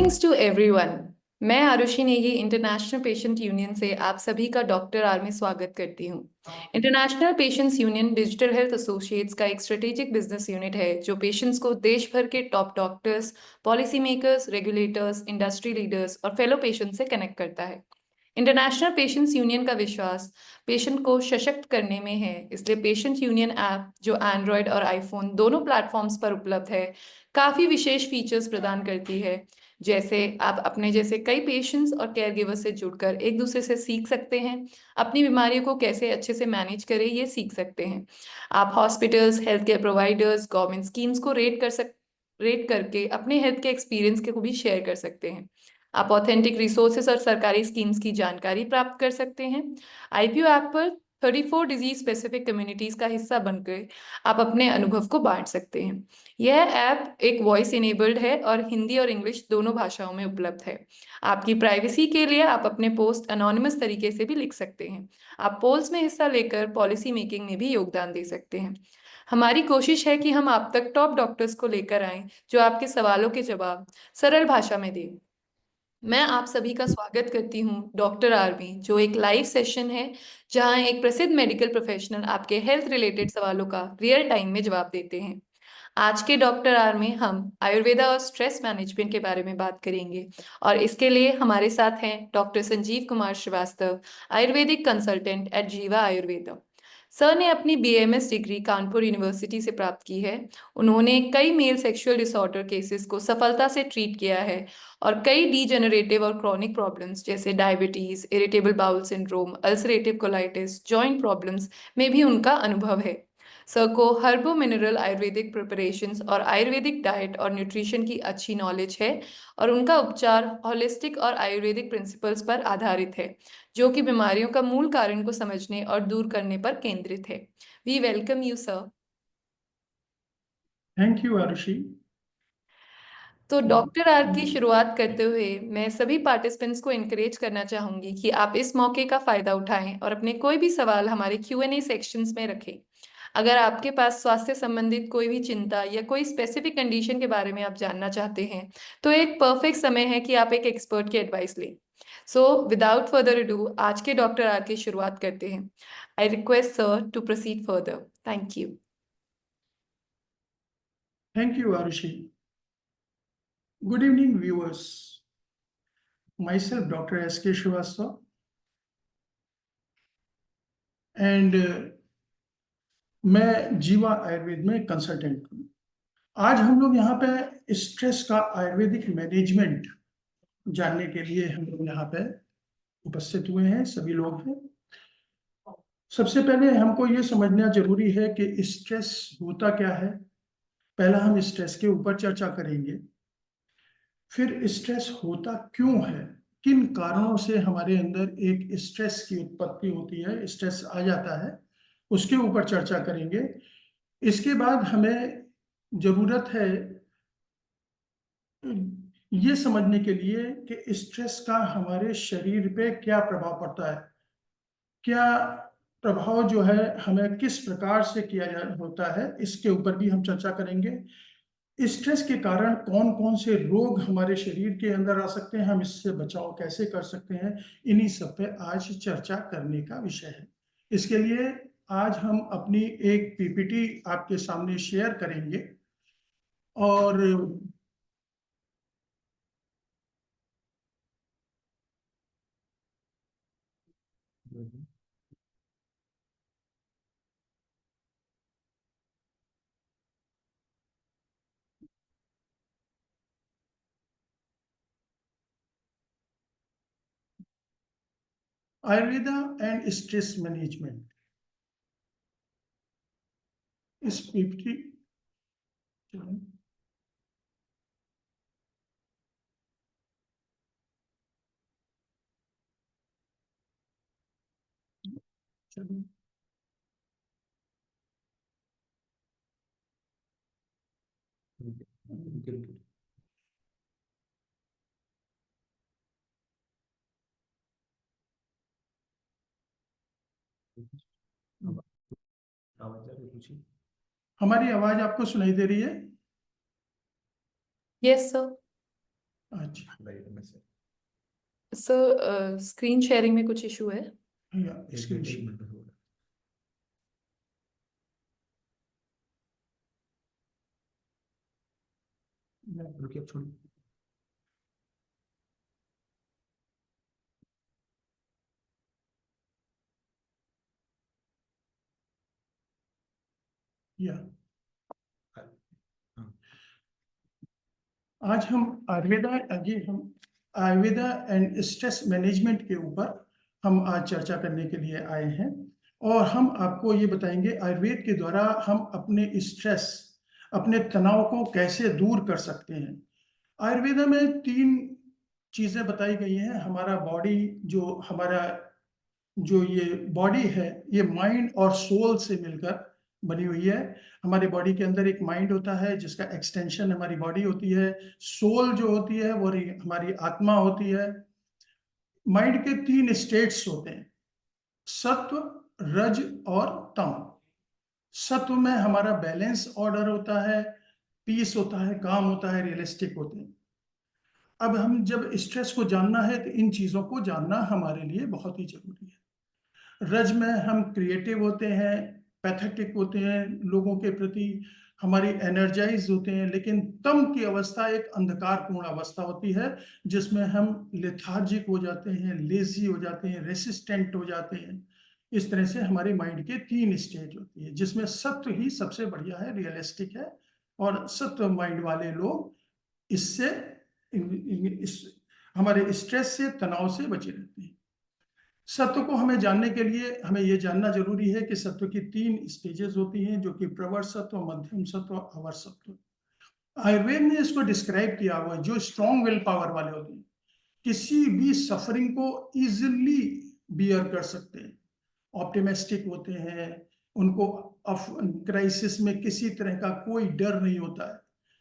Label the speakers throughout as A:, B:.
A: Greetings to everyone. मैं Arushi Negi international patient union से आप सभी का डॉक्टर आर में स्वागत करती हूँ। International patients union digital health associates का एक स्ट्रेटेजिक बिजनेस यूनिट है जो पेशेंट्स को देश भर के top doctors, policy makers, regulators, industry leaders और फेलो पेशेंट से कनेक्ट करता है। इंटरनेशनल पेशेंट्स यूनियन का विश्वास पेशेंट को सशक्त करने में है, इसलिए पेशेंट यूनियन ऐप जो एंड्रॉयड और आईफोन दोनों प्लेटफॉर्म्स पर उपलब्ध है, काफ़ी विशेष फीचर्स प्रदान करती है। जैसे आप अपने जैसे कई पेशेंट्स और केयर गिवर से जुड़कर एक दूसरे से सीख सकते हैं, अपनी बीमारियों को कैसे अच्छे से मैनेज करें ये सीख सकते हैं। आप hospitals, health care providers, government schemes को रेट करके अपने हेल्थ के एक्सपीरियंस को भी शेयर कर सकते हैं। आप ऑथेंटिक रिसोर्सेस और सरकारी स्कीम्स की जानकारी प्राप्त कर सकते हैं। आईपीओ ऐप पर 34 डिजीज स्पेसिफिक कम्युनिटीज का हिस्सा बनकर आप अपने अनुभव को बांट सकते हैं। यह ऐप एक वॉइस इनेबल्ड है और हिंदी और इंग्लिश दोनों भाषाओं में उपलब्ध है। आपकी प्राइवेसी के लिए आप अपने पोस्ट अनोनिमस तरीके से भी लिख सकते हैं। आप पोल्स में हिस्सा लेकर पॉलिसी मेकिंग में भी योगदान दे सकते हैं। हमारी कोशिश है कि हम आप तक टॉप डॉक्टर्स को लेकर आएं जो आपके सवालों के जवाब सरल भाषा में दें। मैं आप सभी का स्वागत करती हूँ डॉक्टर आर में, जो एक लाइव सेशन है जहां एक प्रसिद्ध मेडिकल प्रोफेशनल आपके हेल्थ रिलेटेड सवालों का रियल टाइम में जवाब देते हैं। आज के डॉक्टर आर में हम आयुर्वेदा और स्ट्रेस मैनेजमेंट के बारे में बात करेंगे और इसके लिए हमारे साथ हैं doctor Sanjeev Kumar Srivastava, ayurvedic consultant at Jiva Ayurveda. Sir ने अपनी बीएमएस डिग्री कानपुर यूनिवर्सिटी से प्राप्त की है। उन्होंने कई मेल सेक्सुअल डिसऑर्डर केसेस को सफलता से ट्रीट किया है और कई डीजेनरेटिव और क्रॉनिक प्रॉब्लम्स जैसे diabetes, irritable bowel syndrome, ulcerative colitis, joint problems में भी उनका अनुभव है। सर को हर्बो मिनरल आयुर्वेदिक प्रिपरेशंस और आयुर्वेदिक डाइट और न्यूट्रिशन की अच्छी नॉलेज है और उनका उपचार होलिस्टिक और आयुर्वेदिक प्रिंसिपल्स पर आधारित है, जो कि बीमारियों का मूल कारण को समझने और दूर करने पर केंद्रित है। We welcome you sir.
B: Thank you Arushi.
A: तो डॉक्टर आर की शुरुआत करते हुए मैं सभी पार्टिसिपेंट्स को इनकरेज करना चाहूंगी कि आप इस मौके का फायदा उठाएं और अपने कोई भी सवाल हमारे Q&A सेक्शंस में रखें। अगर आपके पास स्वास्थ्य संबंधित कोई भी चिंता या कोई स्पेसिफिक कंडीशन के बारे में आप जानना चाहते हैं, तो एक परफेक्ट समय है कि आप एक एक्सपर्ट की एडवाइस लें। सो विदाउट फर्दर अडू आज के डॉक्टर आर की शुरुआत करते हैं। I request sir to proceed further. Thank you.
B: Thank you Arushi. Good evening viewers. myself Dr. S.K. Srivastava and मैं जीवा आयुर्वेद में कंसल्टेंट हूँ। आज हम लोग यहाँ पे स्ट्रेस का आयुर्वेदिक मैनेजमेंट जानने के लिए हम लोग यहाँ पे उपस्थित हुए हैं, सभी लोग हैं। सबसे पहले हमको ये समझना जरूरी है कि स्ट्रेस होता क्या है। पहला हम स्ट्रेस के ऊपर चर्चा करेंगे, फिर स्ट्रेस होता क्यों है, किन कारणों से हमारे अंदर एक स्ट्रेस की उत्पत्ति होती है, स्ट्रेस आ जाता है, उसके ऊपर चर्चा करेंगे। इसके बाद हमें जरूरत है ये समझने के लिए कि स्ट्रेस का हमारे शरीर पे क्या प्रभाव पड़ता है, क्या प्रभाव जो है हमें किस प्रकार से किया जा होता है, इसके ऊपर भी हम चर्चा करेंगे। स्ट्रेस के कारण कौन कौन से रोग हमारे शरीर के अंदर आ सकते हैं, हम इससे बचाव कैसे कर सकते हैं, इन्हीं सब पे आज चर्चा करने का विषय है। इसके लिए आज हम अपनी एक पीपीटी आपके सामने शेयर करेंगे और आयुर्वेदा एंड स्ट्रेस मैनेजमेंट, इस पीपीटी हमारी आवाज आपको सुनाई दे रही है?
A: Yes sir.
B: अच्छा,
A: सर स्क्रीन शेयरिंग में कुछ इशू है?
B: या स्क्रीन
C: रुकिए, छोड़िए।
B: या आज हम आयुर्वेदा एंड स्ट्रेस मैनेजमेंट के ऊपर हम आज चर्चा करने के लिए आए हैं, और हम आपको ये बताएंगे आयुर्वेद के द्वारा हम अपने स्ट्रेस, अपने तनाव को कैसे दूर कर सकते हैं। आयुर्वेदा में 3 चीजें बताई गई हैं। हमारा बॉडी, जो ये बॉडी है, ये माइंड और सोल से मिलकर बनी हुई है। हमारी बॉडी के अंदर एक माइंड होता है जिसका एक्सटेंशन हमारी बॉडी होती है। सोल जो होती है वो हमारी आत्मा होती है। माइंड के 3 स्टेट्स होते हैं, सत्व, रज और तम। सत्व में हमारा बैलेंस ऑर्डर होता है, पीस होता है, काम होता है, रियलिस्टिक होते हैं। अब हम जब स्ट्रेस को जानना है तो इन चीजों को जानना हमारे लिए बहुत ही जरूरी है। रज में हम क्रिएटिव होते हैं, पैथेटिक होते हैं लोगों के प्रति, हमारी एनर्जाइज होते हैं। लेकिन तम की अवस्था एक अंधकारपूर्ण अवस्था होती है जिसमें हम लेथार्जिक हो जाते हैं, लेजी हो जाते हैं, रेसिस्टेंट हो जाते हैं। इस तरह से हमारे माइंड के 3 स्टेज होती है, जिसमें सत्व ही सबसे बढ़िया है, रियलिस्टिक है। और सत्व माइंड वाले लोग इससे हमारे स्ट्रेस से, तनाव से बचे रहते हैं। सत्व को हमें जानने के लिए हमें यह जानना जरूरी है कि सत्व की 3 स्टेजेस होती हैं, जो कि प्रवर सत्व, मध्यम सत्व, अवर सत्व। आयुर्वेद ने इसको डिस्क्राइब किया हुआ है, जो स्ट्रॉन्ग विल पावर वाले होते हैं, किसी भी सफरिंग को इजिली बियर कर सकते हैं, ऑप्टिमिस्टिक होते हैं, उनको क्राइसिस में किसी तरह का कोई डर नहीं होता है।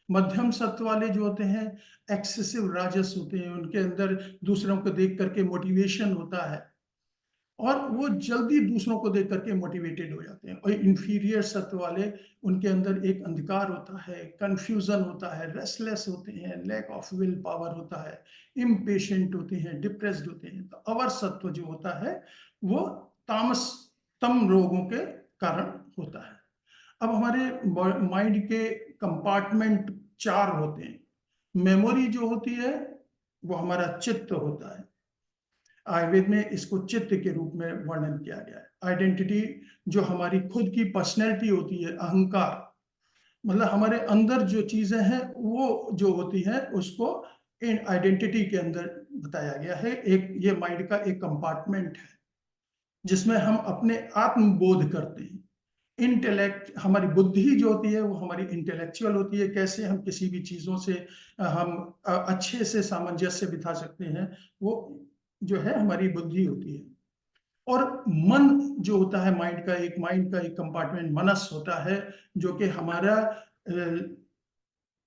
B: मध्यम सत्व वाले जो होते हैं, एक्सेसिव राजस होते हैं, उनके अंदर दूसरों को देख करके मोटिवेशन होता है और वो जल्दी दूसरों को देख करके मोटिवेटेड हो जाते हैं। और इंफीरियर सत्व वाले, उनके अंदर एक अंधकार होता है, कंफ्यूजन होता है, रेस्टलेस होते हैं, लैक ऑफ विल पावर होता है, इम्पेशेंट होते हैं, डिप्रेस्ड होते हैं। तो अवर सत्व जो होता है वो तम रोगों के कारण होता है। अब हमारे माइंड के कंपार्टमेंट 4 होते हैं। मेमोरी जो होती है वो हमारा चित्त होता है। आयुर्वेद में इसको चित्त के रूप में वर्णन किया गया है। आइडेंटिटी, जो हमारी खुद की पर्सनैलिटी होती है, अहंकार, मतलब हमारे अंदर जो चीजें हैं वो जो होती हैं, उसको इन आइडेंटिटी के अंदर बताया गया है। एक ये माइंड का एक कंपार्टमेंट है जिसमें हम अपने आत्मबोध करते हैं। इंटेलेक्ट, हमारी बुद्धि जो होती है वो हमारी इंटेलेक्चुअल होती है, कैसे हम किसी भी चीजों से हम अच्छे से सामंजस्य बिठा सकते हैं, वो जो है हमारी बुद्धि होती है। और मन जो होता है, माइंड का एक कंपार्टमेंट मनस होता है, जो कि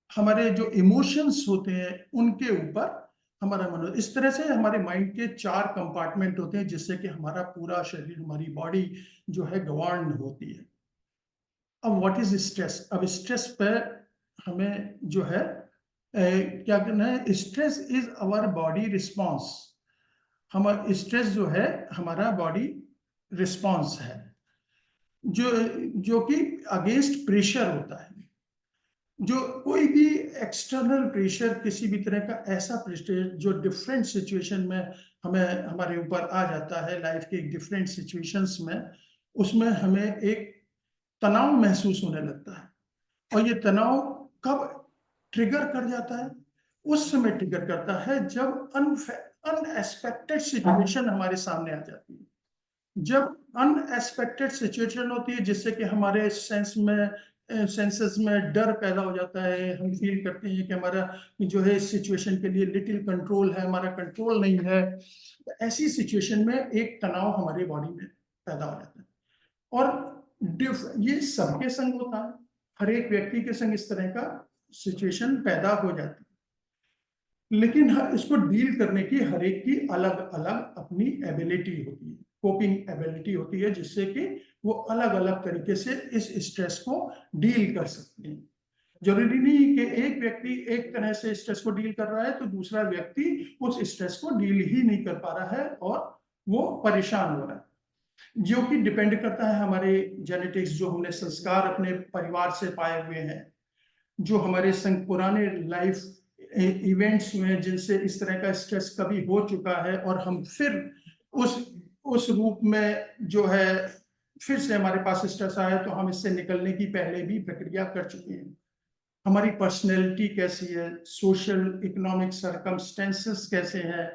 B: हमारे जो इमोशंस होते हैं उनके ऊपर हमारा मन। इस तरह से हमारे माइंड के 4 कंपार्टमेंट होते हैं, जिससे कि हमारा पूरा शरीर, हमारी बॉडी जो है गवर्न होती है। अब व्हाट इज स्ट्रेस? अब स्ट्रेस पर हमें जो है क्या करना है। Stress is our body response. हमारा स्ट्रेस जो है हमारा बॉडी रिस्पॉन्स है, जो कि अगेंस्ट प्रेशर होता है। जो कोई भी एक्सटर्नल प्रेशर, किसी भी तरह का ऐसा प्रेशर जो डिफरेंट सिचुएशन में हमारे ऊपर आ जाता है, लाइफ के डिफरेंट सिचुएशंस में, उसमें हमें एक तनाव महसूस होने लगता है। और ये तनाव कब ट्रिगर कर जाता है? उस समय ट्रिगर करता है जब अनएक्सपेक्टेड सिचुएशन हमारे सामने आ जाती है। जब अनएक्सपेक्टेड सिचुएशन होती है जिससे कि हमारे सेंसेस में डर पैदा हो जाता है, हम फील करते हैं कि हमारा जो है सिचुएशन के लिए लिटिल कंट्रोल है, हमारा कंट्रोल नहीं है। तो ऐसी सिचुएशन में एक तनाव हमारी बॉडी में पैदा हो जाता है। और ये सबके संग होता है, हर एक व्यक्ति के संग इस तरह का सिचुएशन पैदा हो जाती है। लेकिन इसको डील करने की हर एक की अलग अलग अपनी एबिलिटी होती है, कोपिंग एबिलिटी होती है, जिससे कि वो अलग अलग तरीके से इस स्ट्रेस को डील कर सकते हैं। जरूरी नहीं कि एक व्यक्ति एक तरह से स्ट्रेस को डील कर रहा है तो दूसरा व्यक्ति उस स्ट्रेस को डील ही नहीं कर पा रहा है और वो परेशान हो रहा है, जो कि डिपेंड करता है हमारे जेनेटिक्स, जो हमने संस्कार अपने परिवार से पाए हुए हैं, जो हमारे संग पुराने लाइफ इवेंट्स हुए हैं जिनसे इस तरह का स्ट्रेस कभी हो चुका है और हम फिर उस रूप में जो है फिर से हमारे पास स्ट्रेस आया तो हम इससे निकलने की पहले भी प्रक्रिया कर चुके हैं। हमारी पर्सनैलिटी कैसी है, सोशल इकोनॉमिक सर्कमस्टेंसेस कैसे हैं,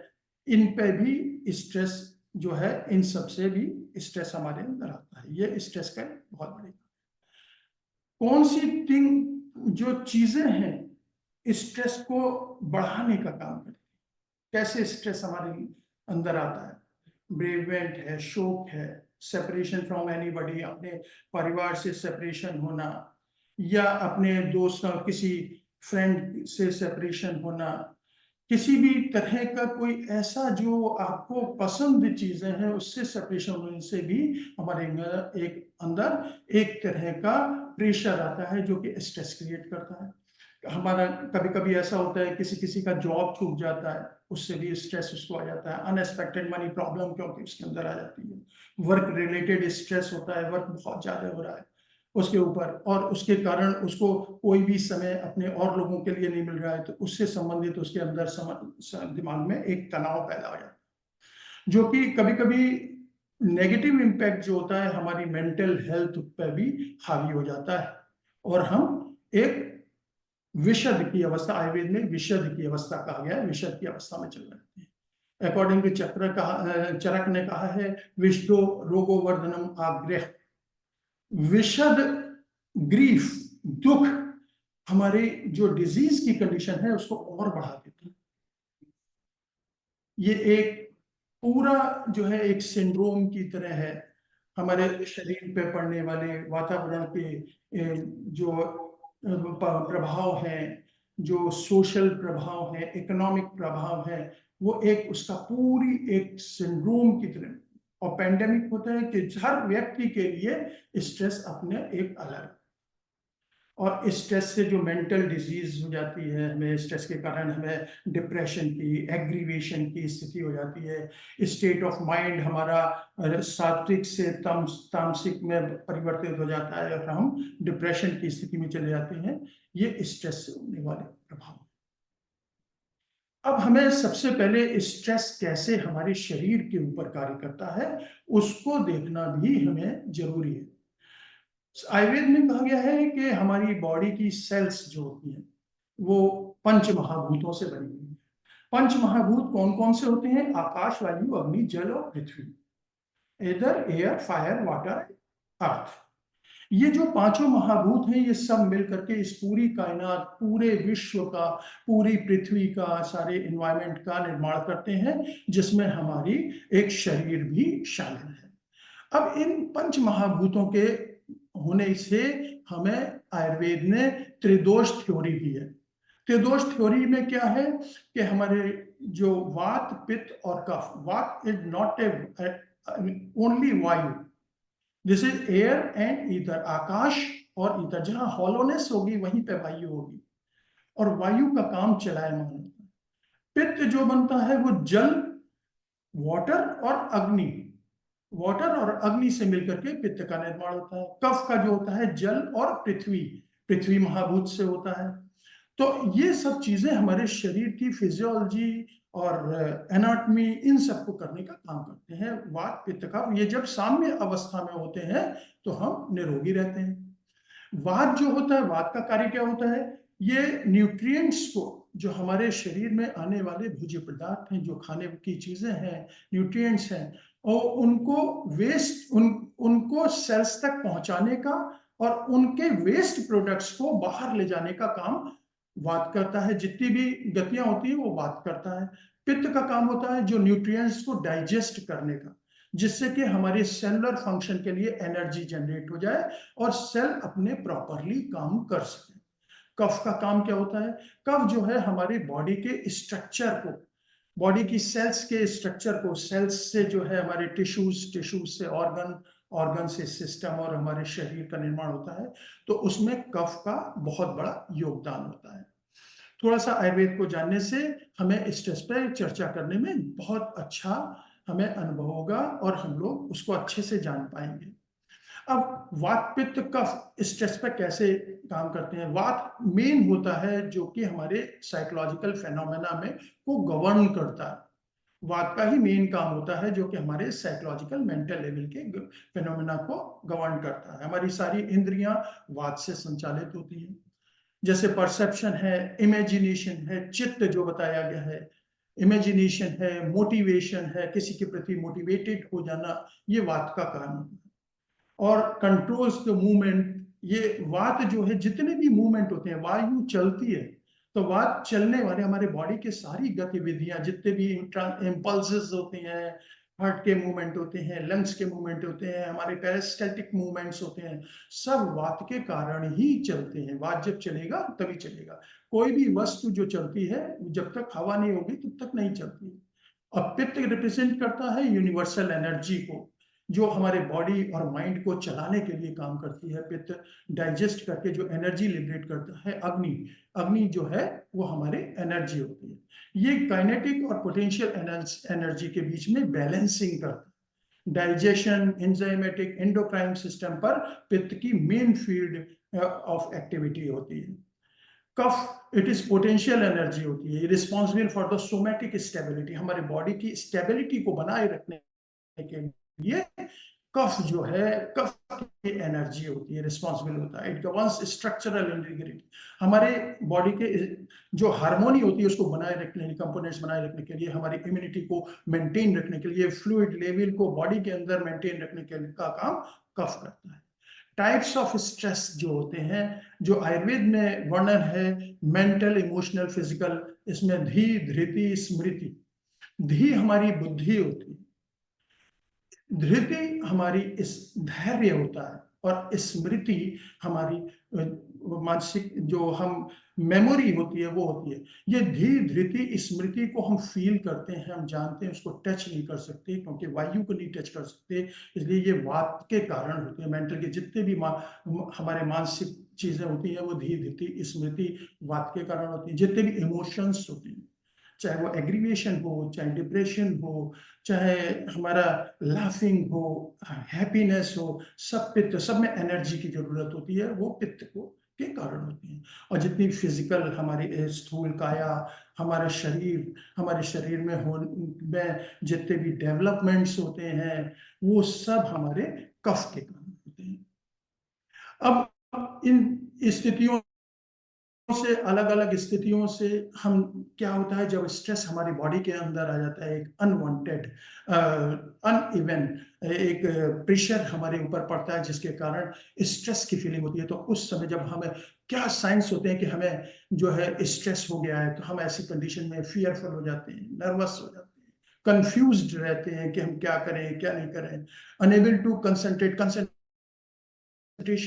B: इन पे भी स्ट्रेस जो है, इन सब से भी स्ट्रेस हमारे अंदर आता है। ये स्ट्रेस का बहुत बड़ी कौन सी थिंग जो चीजें हैं स्ट्रेस को बढ़ाने का काम करती है। कैसे स्ट्रेस हमारे अंदर आता है, बेरवेंट है, शोक है, सेपरेशन फ्रॉम एनीबॉडी, अपने परिवार से सेपरेशन होना या अपने दोस्त और किसी फ्रेंड से सेपरेशन होना, किसी भी तरह का कोई ऐसा जो आपको पसंद चीजें हैं उससे सेपरेशन होने से भी हमारे अंदर एक तरह का प्रेशर आता है जो कि स्ट्रेस क्रिएट करता है। हमारा कभी कभी ऐसा होता है किसी का जॉब छूट जाता है, उससे भी स्ट्रेस उसको आ जाता है। अनएक्सपेक्टेड मनी प्रॉब्लम क्योंकि उसके अंदर आ जाती है। वर्क रिलेटेड स्ट्रेस होता है, वर्क बहुत ज्यादा हो रहा है उसके ऊपर और उसके कारण उसको कोई भी समय अपने और लोगों के लिए नहीं मिल रहा है, तो उससे संबंधित उसके अंदर दिमाग में एक तनाव पैदा हो जाता है जो कि कभी कभी नेगेटिव इम्पैक्ट जो होता है हमारी मेंटल हेल्थ पर भी हावी हो जाता है और हम एक विषद की अवस्था, आयुर्वेद में विषद की अवस्था कहा गया है, विषद की अवस्था में चल रहे हैं। अकॉर्डिंग टू चरक ने कहा है विषदो रोगो वर्धनम आग्रह। विषद ग्रीफ, दुख हमारे जो डिजीज की कंडीशन है उसको और बढ़ा देती है। ये एक पूरा जो है एक सिंड्रोम की तरह है। हमारे शरीर पे पड़ने वाले वातावरण के जो प्रभाव हैं, जो सोशल प्रभाव है, इकोनॉमिक प्रभाव है, वो एक उसका पूरी एक सिंड्रोम की तरह। और पेंडेमिक होता है कि हर व्यक्ति के लिए स्ट्रेस अपने एक अलग, और स्ट्रेस से जो मेंटल डिजीज हो जाती है, हमें स्ट्रेस के कारण हमें डिप्रेशन की, एग्रीवेशन की स्थिति हो जाती है। स्टेट ऑफ माइंड हमारा सात्विक से तामसिक में परिवर्तित हो जाता है और हम डिप्रेशन की स्थिति में चले जाते हैं। ये स्ट्रेस से होने वाले प्रभाव। अब हमें सबसे पहले स्ट्रेस कैसे हमारे शरीर के ऊपर कार्य करता है उसको देखना भी हमें जरूरी है। आयुर्वेद में कहा गया है कि हमारी बॉडी की सेल्स जो होती हैं वो पंच महाभूतों से बनी हुई है। पंच महाभूत कौन कौन से होते हैं? आकाश, वायु, अग्नि, जल और पृथ्वी। इधर एयर, फायर, वाटर, अर्थ। ये जो पांचों महाभूत हैं ये सब मिलकर के इस पूरी कायनात, पूरे विश्व का, पूरी पृथ्वी का, सारे एनवायरमेंट का निर्माण करते हैं, जिसमें हमारी एक शरीर भी शामिल है। अब इन पंच महाभूतों के होने से हमें आयुर्वेद ने त्रिदोष थ्योरी दी है। त्रिदोष थ्योरी में क्या है कि हमारे जो वात, पित्त और kapha. Vata is not only vayu, this is air and ether. आकाश और ईथर, जहां हॉलोनेस होगी वहीं पे वायु होगी और वायु का काम चलायमान होता है। पित्त जो बनता है वो जल, वाटर और अग्नि, वाटर और अग्नि से मिलकर के पित्त का निर्माण होता है। कफ का जो होता है जल और पृथ्वी, पृथ्वी महाभूत से होता है। तो ये सब चीजें हमारे शरीर की फिजियोलॉजी और एनाटॉमी इन सबको करने का काम करते हैं। वात, पित्त, कफ ये जब साम्य अवस्था में होते हैं तो हम निरोगी रहते हैं। वात जो होता है, वात का कार्य क्या होता है? ये न्यूट्रिएंट्स को, जो हमारे शरीर में आने वाले भोज्य पदार्थ हैं, जो खाने की चीजें हैं, न्यूट्रिएंट्स हैं, और उनको सेल्स तक पहुंचाने का और उनके वेस्ट प्रोडक्ट्स को बाहर ले जाने का काम वात करता है। जितनी भी गतियां होती है वो वात करता है। पित्त का काम होता है जो न्यूट्रिएंट्स को डाइजेस्ट करने का, जिससे कि हमारे सेलुलर फंक्शन के लिए एनर्जी जनरेट हो जाए और सेल अपने प्रॉपरली काम कर सके। कफ का काम क्या होता है? कफ जो है हमारी बॉडी के स्ट्रक्चर को, बॉडी की सेल्स के स्ट्रक्चर को, सेल्स से जो है हमारे टिश्यूज, टिश्यूज से ऑर्गन, ऑर्गन से सिस्टम और हमारे शरीर का निर्माण होता है, तो उसमें कफ का बहुत बड़ा योगदान होता है। थोड़ा सा आयुर्वेद को जानने से हमें स्ट्रेस पे चर्चा करने में बहुत अच्छा हमें अनुभव होगा और हम लोग उसको अच्छे से जान पाएंगे। अब वात पित्त कफ स्ट्रेस पे कैसे काम करते हैं? वात मेन होता है जो कि हमारे साइकोलॉजिकल फेनोमेना में को गवर्न करता है। वात का ही मेन काम होता है जो कि हमारे साइकोलॉजिकल मेंटल लेवल के फेनोमेना को गवर्न करता है। हमारी सारी इंद्रियां वात से संचालित होती हैं, जैसे परसेप्शन है, इमेजिनेशन है, चित्त जो बताया गया है, इमेजिनेशन है, मोटिवेशन है, किसी के प्रति मोटिवेटेड हो जाना, ये वात का काम है। और कंट्रोल्स द मूवमेंट, ये वात जो है जितने भी मूवमेंट होते हैं, वायु चलती है तो वात चलने वाले हमारे बॉडी के सारी गतिविधियां, जितने भी इम्पल्सेस होते हैं, हार्ट के मूवमेंट होते हैं, लंग्स के मूवमेंट होते हैं, हमारे पेरिस्टैल्टिक मूवमेंट्स होते हैं, सब वात के कारण ही चलते हैं। वात जब चलेगा तभी चलेगा। कोई भी वस्तु जो चलती है जब तक हवा नहीं होगी तब तक नहीं चलती। अब पित्त रिप्रेजेंट करता है यूनिवर्सल एनर्जी को, जो हमारे बॉडी और माइंड को चलाने के लिए काम करती है। पित्त डाइजेस्ट करके जो एनर्जी लिबरेट करता है। अग्नि, अग्नि जो है वो हमारे एनर्जी होती है। ये काइनेटिक और पोटेंशियल एनर्जी के बीच में बैलेंसिंग करता है। डाइजेशन, एंजाइमेटिक, एंडोक्राइन सिस्टम पर पित्त की मेन फील्ड ऑफ एक्टिविटी होती है। कफ, इट इज पोटेंशियल एनर्जी होती है, responsible for the somatic stability, हमारे बॉडी की स्टेबिलिटी को बनाए रखने के लिए कफ जो है, कफ की एनर्जी होती है, रिस्पॉन्सिबल होता है। इट गवर्न्स स्ट्रक्चरल इंटीग्रिटी, हमारे बॉडी के जो हार्मोनी होती है उसको बनाए रखने, कंपोनेंट्स बनाए रखने के लिए, हमारी इम्यूनिटी को मेंटेन रखने के लिए, फ्लूइड लेवल को बॉडी के अंदर मेंटेन रखने के का काम कफ करता है। टाइप्स ऑफ स्ट्रेस जो होते हैं, जो आयुर्वेद में वर्णन है, मेंटल, इमोशनल, फिजिकल, इसमें धी, धृति, स्मृति। धी हमारी बुद्धि होती है, धृति हमारी इस धैर्य होता है, और स्मृति हमारी मानसिक जो हम मेमोरी होती है वो होती है। ये धी, धृति, स्मृति को हम फील करते हैं, हम जानते हैं, उसको टच नहीं कर सकते क्योंकि वायु को नहीं टच कर सकते, इसलिए ये वात के कारण होते हैं। मेंटल के जितने भी हमारे मानसिक चीजें होती हैं वो धी, धृति, स्मृति वात के कारण होती है। जितने भी इमोशंस होती हैं, चाहे वो एग्रीवेशन हो, चाहे डिप्रेशन हो, चाहे हमारा लाफिंग हो, हैप्पीनेस हो, सब पित्त, सब में एनर्जी की जरूरत होती है, वो पित्त को के कारण होती है। और जितनी फिजिकल हमारी स्थूल काया, हमारे शरीर में जितने भी डेवलपमेंट्स होते हैं वो सब हमारे कफ के कारण होते हैं। अब इन स्थितियों से, अलग अलग स्थितियों से हम, क्या होता है जब स्ट्रेस हमारी बॉडी के अंदर आ जाता है, एक अनवांटेड, अनइवन एक प्रेशर हमारे ऊपर पड़ता है जिसके कारण स्ट्रेस की फीलिंग होती है, तो उस समय जब हमें क्या साइंस होते हैं कि हमें जो है स्ट्रेस हो गया है, तो हम ऐसी कंडीशन में फियरफुल हो जाते हैं, नर्वस हो जाते हैं, कंफ्यूज्ड रहते हैं कि हम क्या करें क्या नहीं करें, अनेबल टू कंसंट्रेशन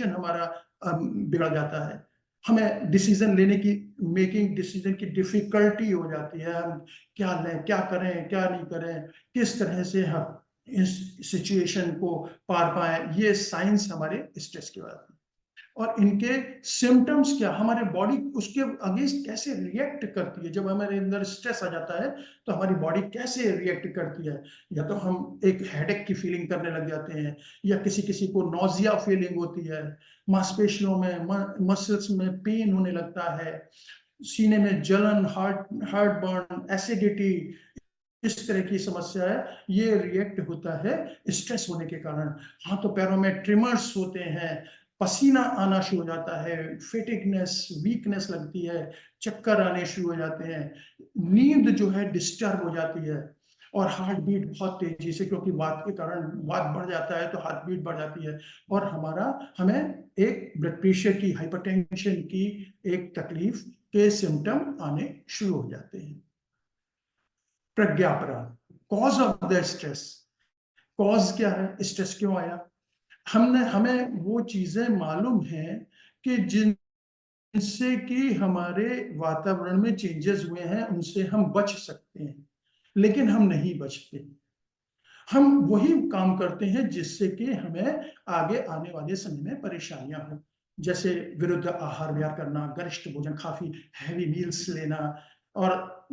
B: हमारा बिगड़ जाता है, हमें डिसीजन लेने की, मेकिंग डिसीजन की डिफिकल्टी हो जाती है, हम क्या लें, क्या करें क्या नहीं करें, किस तरह से हम इस सिचुएशन को पार पाए, ये साइंस हमारे स्ट्रेस की बात है। और इनके सिम्टम्स क्या, हमारे बॉडी उसके अगेंस्ट कैसे रिएक्ट करती है, जब हमारे अंदर स्ट्रेस आ जाता है तो हमारी बॉडी कैसे रिएक्ट करती है। या तो हम एक हेडेक की फीलिंग करने लग जाते हैं, या किसी किसी को नोजिया फीलिंग होती है, मांसपेशियों में, मसल्स में पेन होने लगता है, सीने में जलन, हार्ट बर्न, एसिडिटी, इस तरह की समस्या है, ये रिएक्ट होता है स्ट्रेस होने के कारण। हाथों पैरों में ट्रिमर्स होते हैं, पसीना आना शुरू हो जाता है, फेटिगनेस, वीकनेस लगती है, चक्कर आने शुरू हो जाते हैं, नींद जो है डिस्टर्ब हो जाती है, और हार्ट बीट बहुत तेजी से, क्योंकि वात के कारण वात बढ़ जाता है तो हार्ट बीट बढ़ जाती है, और हमें एक ब्लड प्रेशर की, हाइपरटेंशन की एक तकलीफ के सिम्टम आने शुरू हो जाते हैं। प्रज्ञापराध, cause of the stress, cause क्या है, स्ट्रेस क्यों आया, हमें वो चीजें मालूम है कि जिनसे कि हमारे वातावरण में चेंजेस हुए हैं उनसे हम बच सकते हैं, लेकिन हम नहीं बचते। हम वही काम करते हैं जिससे कि हमें आगे आने वाले समय में परेशानियां हो, जैसे विरुद्ध आहार विहार करना, गरिष्ठ भोजन, काफी हैवी मील्स लेना और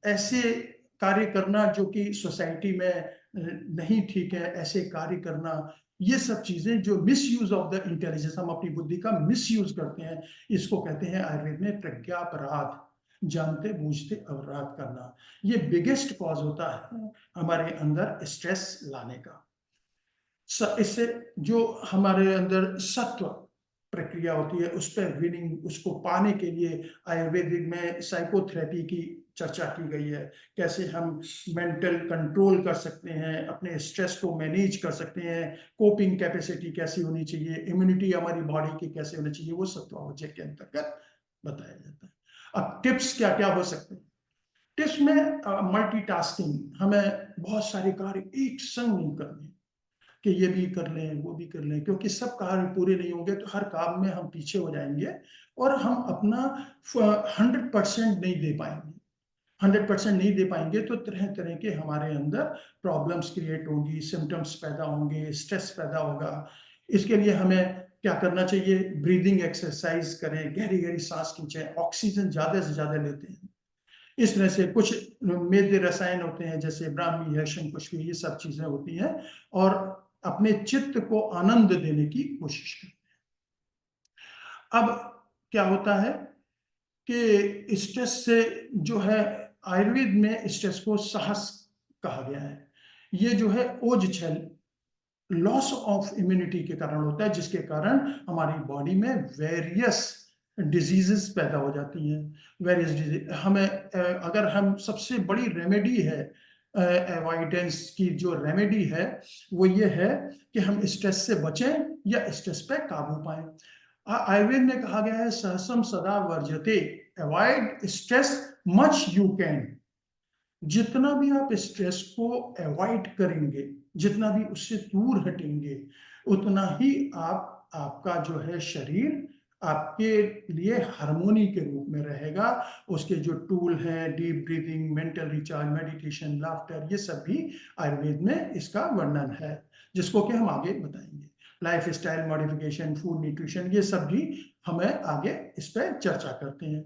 B: ऐसे कार्य करना जो कि सोसाइटी में नहीं ठीक है, ऐसे कार्य करना, ये सब चीजें जो मिसयूज ऑफ द इंटेलिजेंस, हम अपनी बुद्धि का मिसयूज करते हैं, इसको कहते हैं आयुर्वेद में प्रज्ञापराध, जानते बूझते अपराध करना। ये बिगेस्ट कॉज होता है हमारे अंदर स्ट्रेस लाने का। इससे जो हमारे अंदर सत्व प्रक्रिया होती है उस पर विनिंग, उसको पाने के लिए आयुर्वेदिक में साइकोथेरेपी की चर्चा की गई है, कैसे हम मेंटल कंट्रोल कर सकते हैं, अपने स्ट्रेस को मैनेज कर सकते हैं, कोपिंग कैपेसिटी कैसी होनी चाहिए, इम्यूनिटी हमारी बॉडी की कैसे होनी चाहिए, वो सत्वावचय के अंतर्गत बताया जाता है। अब टिप्स क्या क्या हो सकते हैं? टिप्स में मल्टीटास्किंग, हमें बहुत सारे कार्य एक संग नहीं करने, कि ये भी कर लें वो भी कर लें, क्योंकि सब कार्य पूरे नहीं होंगे तो हर काम में हम पीछे हो जाएंगे और हम अपना 100% नहीं दे पाएंगे। 100% नहीं दे पाएंगे तो तरह तरह के हमारे अंदर प्रॉब्लम्स क्रिएट होंगी, सिम्टम्स पैदा होंगे, स्ट्रेस पैदा होगा। इसके लिए हमें क्या करना चाहिए? ब्रीदिंग एक्सरसाइज करें, गहरी गहरी सांस खींचें, ऑक्सीजन ज्यादा से ज्यादा लेते हैं। इस तरह से कुछ मेद रसायन होते हैं जैसे ब्राह्मी है, शंकुष्मी, ये सब चीजें होती हैं और अपने चित्त को आनंद देने की कोशिश करते हैं। अब क्या होता है कि स्ट्रेस से जो है, आयुर्वेद में स्ट्रेस को साहस कहा गया है। ये जो है ओजछल, लॉस ऑफ इम्यूनिटी के कारण होता है, जिसके कारण हमारी बॉडी में वेरियस डिजीजेस पैदा हो जाती हैं। वेरियस डिजीज हमें अगर हम सबसे बड़ी रेमेडी है अवॉइडेंस की, जो रेमेडी है वो ये है कि हम स्ट्रेस से बचें या स्ट्रेस पे काबू पाएं। आयुर्वेद में कहा गया है सहसम सदा वर्जते, avoid stress much you can. जितना भी आप स्ट्रेस को अवॉइड करेंगे, जितना भी उससे दूर हटेंगे, उतना ही आपका जो है शरीर आपके लिए हार्मोनी के रूप में रहेगा। उसके जो टूल हैं, deep breathing, mental recharge, meditation, laughter, ये सब भी आयुर्वेद में इसका वर्णन है, जिसको कि हम आगे बताएंगे। Life style modification, food nutrition, ये सब भी हमें आगे इस पर चर्चा करते हैं।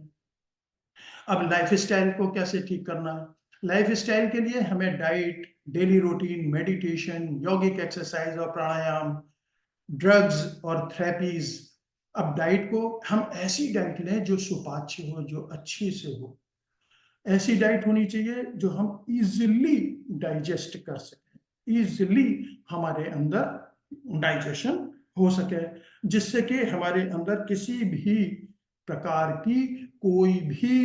B: अब लाइफ स्टाइल को कैसे ठीक करना? लाइफ स्टाइल के लिए हमें डाइट, डेली रूटीन, मेडिटेशन, यौगिक एक्सरसाइज और प्राणायाम, ड्रग्स और थेरेपीज। अब डाइट को हम ऐसी डाइट लें जो सुपाच्य हो, जो अच्छी से हो। ऐसी डाइट होनी चाहिए जो हम इजिली डाइजेस्ट कर सकें, इजिली हमारे अंदर डाइजेशन हो सके, जिससे कि हमारे अंदर किसी भी प्रकार की कोई भी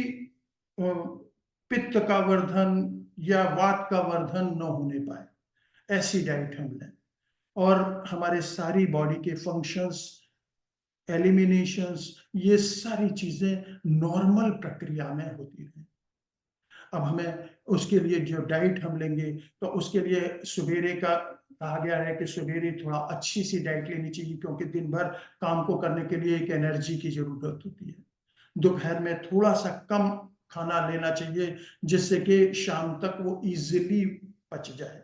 B: पित्त का वर्धन या वात का वर्धन न होने पाए, ऐसी डाइट हम लें। और हमारे सारी बॉडी के फंक्शंस, एलिमिनेशंस, ये सारी चीजें नॉर्मल प्रक्रिया में होती रहे। अब हमें उसके लिए जो डाइट हम लेंगे तो उसके लिए सवेरे का कहा गया है कि सवेरे थोड़ा अच्छी सी डाइट लेनी चाहिए, क्योंकि दिन भर काम को करने के लिए एक एनर्जी की जरूरत होती है। दोपहर में थोड़ा सा कम खाना लेना चाहिए, जिससे कि शाम तक वो इजीली पच जाए।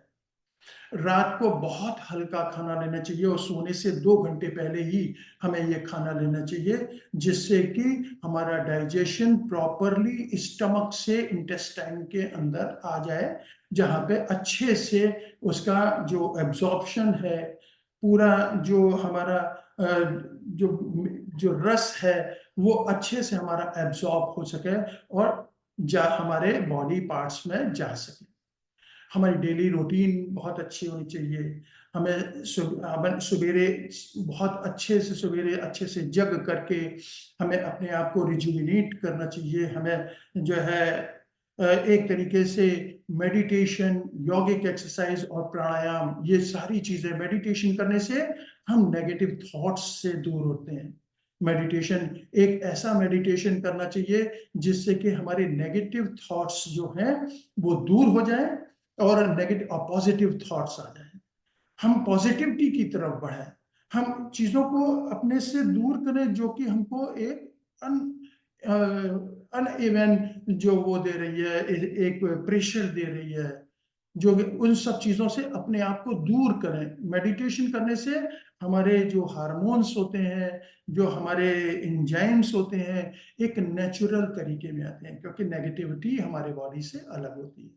B: रात को बहुत हल्का खाना लेना चाहिए और सोने से 2 घंटे पहले ही हमें ये खाना लेना चाहिए, जिससे कि हमारा डाइजेशन प्रॉपरली स्टमक से इंटेस्टाइन के अंदर आ जाए, जहाँ पे अच्छे से उसका जो एब्जॉर्प्शन है, पूरा जो हमारा जो जो रस है वो अच्छे से हमारा एब्जॉर्ब हो सके और हमारे बॉडी पार्ट्स में जा सके। हमारी डेली रूटीन बहुत अच्छी होनी चाहिए। हमें सवेरे बहुत अच्छे से जग करके हमें अपने आप को रिजुविनेट करना चाहिए। हमें जो है एक तरीके से मेडिटेशन, यौगिक एक्सरसाइज और प्राणायाम, ये सारी चीजें, मेडिटेशन करने से हम नेगेटिव थॉट्स से दूर होते हैं। मेडिटेशन, एक ऐसा मेडिटेशन करना चाहिए जिससे कि हमारे नेगेटिव थॉट्स जो हैं वो दूर हो जाएं और नेगेटिव और पॉजिटिव थॉट्स आ जाएं। हम पॉजिटिविटी की तरफ बढ़ें, हम चीजों को अपने से दूर करें जो कि हमको एक अनइवन जो वो दे रही है, एक प्रेशर दे रही है। जो कि उन सब चीज़ों से अपने आप को दूर करें। मेडिटेशन करने से हमारे जो हार्मोन्स होते हैं, जो हमारे एंजाइम्स होते हैं, एक नेचुरल तरीके में आते हैं, क्योंकि नेगेटिविटी हमारे बॉडी से अलग होती है।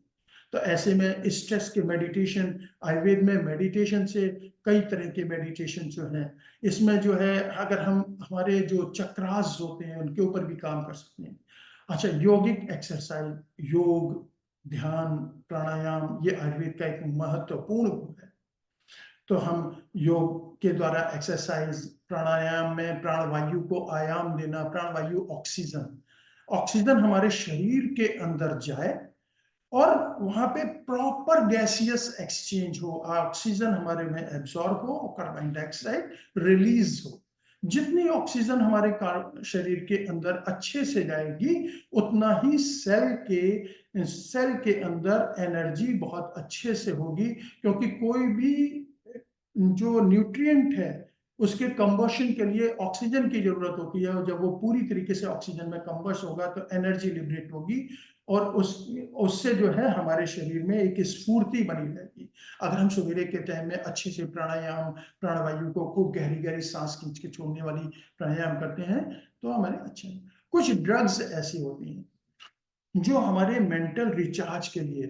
B: तो ऐसे में स्ट्रेस के मेडिटेशन, आयुर्वेद में मेडिटेशन से कई तरह के मेडिटेशन जो हैं, इसमें जो है अगर हम हमारे जो चक्रास होते हैं उनके ऊपर भी काम कर सकते हैं। अच्छा, योगिक एक्सरसाइज, योग, ध्यान, प्राणायाम, ये आयुर्वेद का एक महत्वपूर्ण गुण है। तो हम योग के द्वारा एक्सरसाइज, प्राणायाम में प्राणवायु को आयाम देना, प्राणवायु ऑक्सीजन, ऑक्सीजन हमारे शरीर के अंदर जाए और वहां पे प्रॉपर गैसियस एक्सचेंज हो, ऑक्सीजन हमारे में एब्सॉर्ब हो और कार्बन डाइऑक्साइड रिलीज हो। जितनी ऑक्सीजन हमारे शरीर के अंदर अच्छे से जाएगी, उतना ही सेल के अंदर एनर्जी बहुत अच्छे से होगी, क्योंकि कोई भी जो न्यूट्रिएंट है उसके कंबशन के लिए ऑक्सीजन की जरूरत होती है, और जब वो पूरी तरीके से ऑक्सीजन में कंबस्ट होगा तो एनर्जी लिबरेट होगी और उससे जो है हमारे शरीर में एक स्फूर्ति बनी रहेगी। अगर हम सवेरे के टाइम में अच्छे से प्राणायाम, प्राणवायु को खूब गहरी गहरी सांस खींच के छोड़ने वाली प्राणायाम करते हैं तो हमारे अच्छे। कुछ ड्रग्स ऐसी होती हैं जो हमारे मेंटल रिचार्ज के लिए,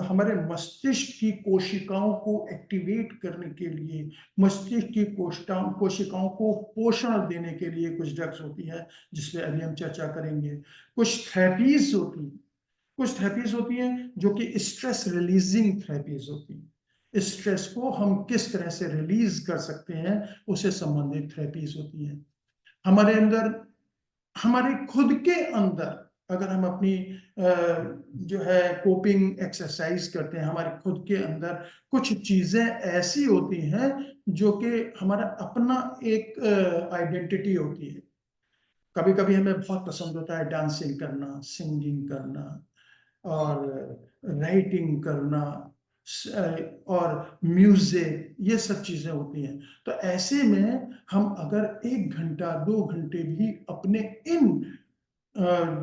B: हमारे मस्तिष्क की कोशिकाओं को एक्टिवेट करने के लिए, मस्तिष्क की कोशिकाओं को पोषण देने के लिए कुछ ड्रग्स होती है, जिसपे अभी हम चर्चा करेंगे। कुछ थेरेपीज होती हैं जो कि स्ट्रेस रिलीजिंग थेरेपीज होती हैं। स्ट्रेस को हम किस तरह से रिलीज कर सकते हैं, उससे संबंधित थेरेपीज होती हैं। हमारे अंदर, हमारे खुद के अंदर अगर हम अपनी जो है कोपिंग एक्सरसाइज करते हैं, हमारे खुद के अंदर कुछ चीजें ऐसी होती हैं जो कि हमारा अपना एक आइडेंटिटी होती है। कभी कभी हमें बहुत पसंद होता है डांसिंग करना, सिंगिंग करना और राइटिंग करना और म्यूजिक, ये सब चीजें होती हैं। तो ऐसे में हम अगर 1 घंटा 2 घंटे भी अपने इन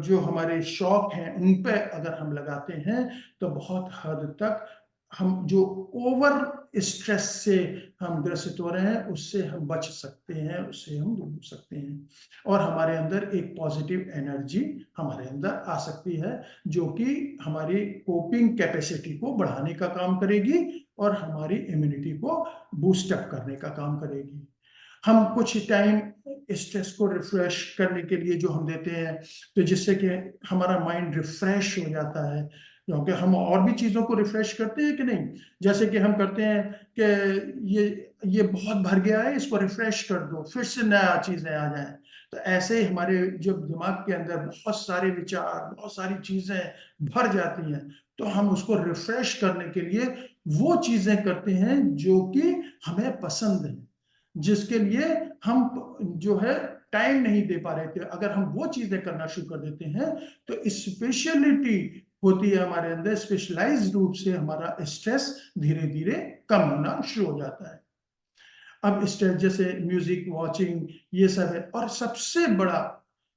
B: जो हमारे शौक हैं उन पे अगर हम लगाते हैं तो बहुत हद तक हम जो ओवर स्ट्रेस से हम ग्रसित हो रहे हैं उससे हम बच सकते हैं, उससे हम दूर हो सकते हैं और हमारे अंदर एक पॉजिटिव एनर्जी हमारे अंदर आ सकती है, जो कि हमारी कोपिंग कैपेसिटी को बढ़ाने का काम करेगी और हमारी इम्यूनिटी को बूस्टअप करने का काम करेगी। हम कुछ टाइम स्ट्रेस को रिफ्रेश करने के लिए जो हम देते हैं, तो जिससे कि हमारा माइंड रिफ्रेश हो जाता है, क्योंकि हम और भी चीज़ों को रिफ्रेश करते हैं कि नहीं, जैसे कि हम करते हैं कि ये बहुत भर गया है, इसको रिफ्रेश कर दो, फिर से नया चीज़ें आ जाएं। तो ऐसे ही हमारे जब दिमाग के अंदर बहुत सारे विचार, बहुत सारी चीज़ें भर जाती हैं, तो हम उसको रिफ्रेश करने के लिए वो चीज़ें करते हैं जो कि हमें पसंद है, जिसके लिए हम जो है टाइम नहीं दे पा रहे थे। अगर हम वो चीजें करना शुरू कर देते हैं तो स्पेशलिटी होती है हमारे अंदर, स्पेशलाइज्ड रूप से हमारा स्ट्रेस धीरे धीरे कम होना शुरू हो जाता है। अब स्ट्रेस जैसे म्यूजिक वॉचिंग ये सब है, और सबसे बड़ा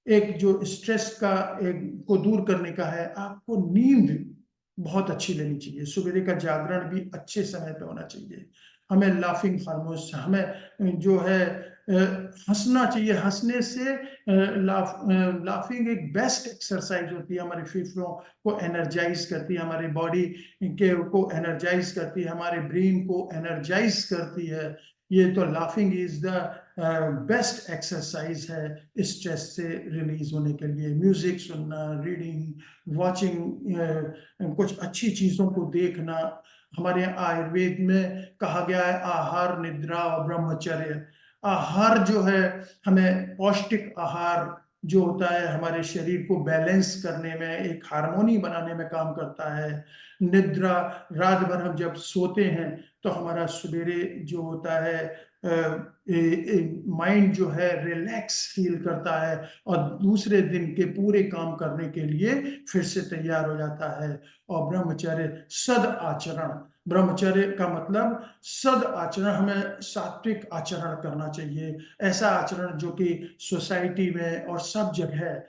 B: एक जो स्ट्रेस का एक को दूर करने का है, आपको नींद बहुत अच्छी लेनी चाहिए। सवेरे का जागरण भी अच्छे समय पे होना चाहिए। हमें लाफिंग हार्मोन्स, हमें जो है हंसना चाहिए। हंसने से लाफिंग एक बेस्ट एक्सरसाइज होती है, हमारे फेफड़ों को एनर्जाइज करती है, हमारी बॉडी के को एनर्जाइज करती है, हमारे ब्रेन को एनर्जाइज करती है। ये तो laughing is the best exercise है स्ट्रेस से रिलीज होने के लिए। म्यूजिक सुनना, रीडिंग, वॉचिंग, कुछ अच्छी चीजों को देखना। हमारे आयुर्वेद में कहा गया है आहार, निद्रा और ब्रह्मचर्य। आहार जो है, हमें पौष्टिक आहार जो होता है हमारे शरीर को बैलेंस करने में, एक हार्मोनी बनाने में काम करता है। निद्रा, रात भर हम जब सोते हैं तो हमारा सवेरे जो होता है माइंड जो है रिलैक्स फील करता है और दूसरे दिन के पूरे काम करने के लिए फिर से तैयार हो जाता है। और ब्रह्मचर्य, सद आचरण, ब्रह्मचर्य का मतलब सद आचरण, हमें सात्विक आचरण करना चाहिए। ऐसा आचरण जो कि सोसाइटी में और सब जगह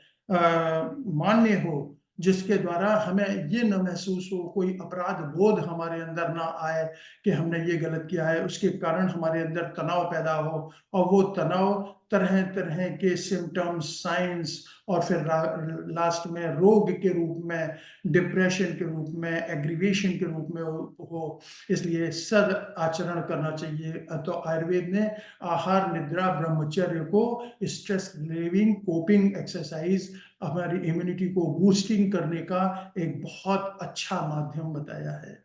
B: मान्य हो, जिसके द्वारा हमें ये न महसूस हो, कोई अपराध बोध हमारे अंदर ना आए कि हमने ये गलत किया है, उसके कारण हमारे अंदर तनाव पैदा हो और वो तनाव तरह-तरह के सिम्पटम्स, साइंस और फिर लास्ट में रोग के रूप में, डिप्रेशन के रूप में, एग्रीवेशन के रूप में हो। इसलिए सद आचरण करना चाहिए। तो आयुर्वेद ने आहार, निद्रा, ब्रह्मचर्य को स्ट्रेस रिलीविंग कोपिंग एक्सरसाइज, हमारी इम्यूनिटी को बूस्टिंग करने का एक बहुत अच्छा माध्यम बताया है।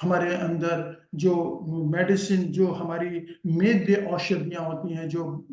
B: हमारे अंदर जो मेडिसिन, जो हमारी मेद्य औषधियाँ होती हैं, जो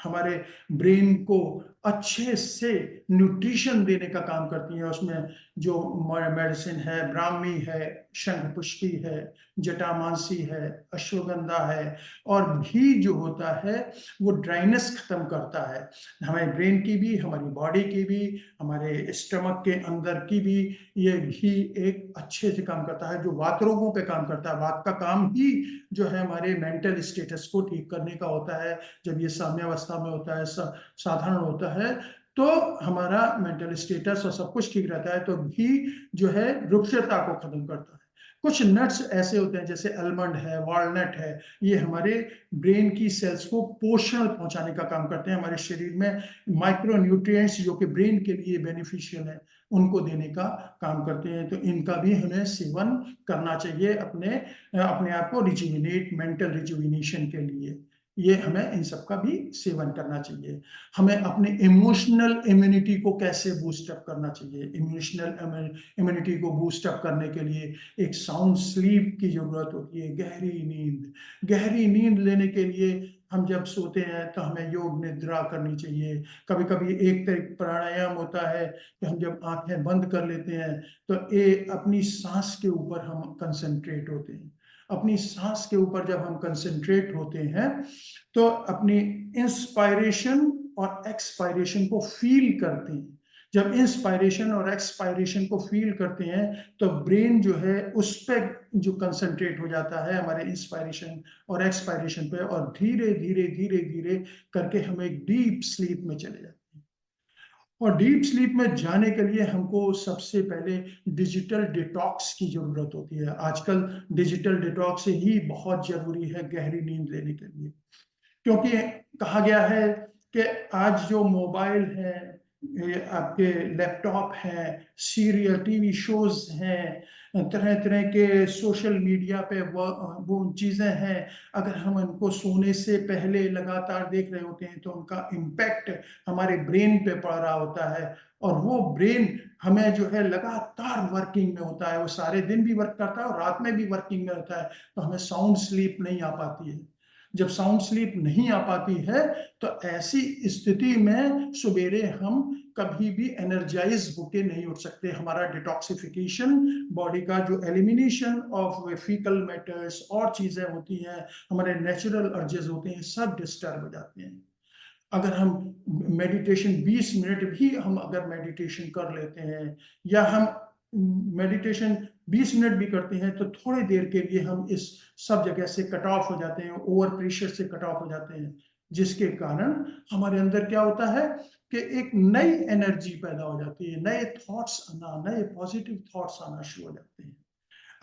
B: हमारे ब्रेन को अच्छे से न्यूट्रिशन देने का काम करती हैं, उसमें जो मेडिसिन है, ब्राह्मी है, शंखपुष्पी है, जटामांसी है, अश्वगंधा है, और घी जो होता है वो ड्राइनेस खत्म करता है, हमारे ब्रेन की भी, हमारी बॉडी की भी, हमारे स्टमक के अंदर की भी। ये घी एक अच्छे से काम करता है, जो वात रोगों पे काम करता है। वात का काम ही जो है हमारे मेंटल स्टेटस को ठीक करने का होता है। जब ये साम्यावस्था में होता है, साधारण होता है, तो हमारा मेंटल स्टेटस और सब कुछ ठीक रहता है। तो घी जो है रुक्षता को खत्म करता है। कुछ नट्स ऐसे होते हैं जैसे आलमंड है, वॉलनट है, ये हमारे ब्रेन की सेल्स को पोषण पहुंचाने का काम करते हैं। हमारे शरीर में माइक्रो न्यूट्रिएंट्स जो कि ब्रेन के लिए बेनिफिशियल है, उनको देने का काम करते हैं। तो इनका भी हमें सेवन करना चाहिए अपने आप को रिजुविनेट, मेंटल रिजुविनेशन के लिए। ये हमें इन सब का भी सेवन करना चाहिए। हमें अपने इमोशनल इम्यूनिटी को कैसे बूस्ट अप करना चाहिए? इमोशनल इम्यूनिटी को बूस्ट अप करने के लिए एक साउंड स्लीप की जरूरत होती है, गहरी नींद। गहरी नींद लेने के लिए हम जब सोते हैं तो हमें योग निद्रा करनी चाहिए। कभी-कभी एक प्राणायाम होता है कि हम जब आंखें बंद कर लेते हैं तो अपनी सांस के ऊपर हम कंसंट्रेट होते हैं। अपनी सांस के ऊपर जब हम कंसंट्रेट होते हैं तो अपनी इंस्पायरेशन और एक्सपायरेशन को फील करते हैं। जब इंस्पायरेशन और एक्सपायरेशन को फील करते हैं तो ब्रेन जो है उस पर जो कंसंट्रेट हो जाता है, हमारे इंस्पायरेशन और एक्सपायरेशन पे, और धीरे धीरे धीरे धीरे करके हम एक डीप स्लीप में चले जाते हैं। और डीप स्लीप में जाने के लिए हमको सबसे पहले डिजिटल डिटॉक्स की जरूरत होती है। आजकल डिजिटल डिटॉक्स ही बहुत जरूरी है गहरी नींद लेने के लिए, क्योंकि कहा गया है कि आज जो मोबाइल है, ये आपके लैपटॉप है, सीरियल टीवी शोज हैं, तरह तरह के सोशल मीडिया पे वो चीज़ें हैं, अगर हम उनको सोने से पहले लगातार देख रहे होते हैं तो उनका इम्पैक्ट हमारे ब्रेन पे पड़ रहा होता है। और वो ब्रेन हमें जो है लगातार वर्किंग में होता है, वो सारे दिन भी वर्क करता है और रात में भी वर्किंग में होता है, तो हमें साउंड स्लीप नहीं आ पाती है। जब साउंड स्लीप नहीं आ पाती है तो ऐसी स्थिति में सवेरे हम कभी भी एनर्जाइज होके नहीं उठ सकते। हमारा डिटॉक्सिफिकेशन, बॉडी का जो एलिमिनेशन ऑफ फीकल मैटर्स और चीजें होती हैं, हमारे नेचुरल अर्जेस होते हैं, सब डिस्टर्ब हो जाते हैं। अगर हम मेडिटेशन 20 मिनट भी हम अगर मेडिटेशन कर लेते हैं, या हम मेडिटेशन 20 मिनट भी करते हैं, तो थोड़ी देर के लिए हम इस सब जगह से कट ऑफ हो जाते हैं, ओवर प्रेशर से कट ऑफ हो जाते हैं, जिसके कारण हमारे अंदर क्या होता है कि एक नई एनर्जी पैदा हो जाती है, नए थॉट्स आना, नए पॉजिटिव थॉट्स आना शुरू हो जाते हैं।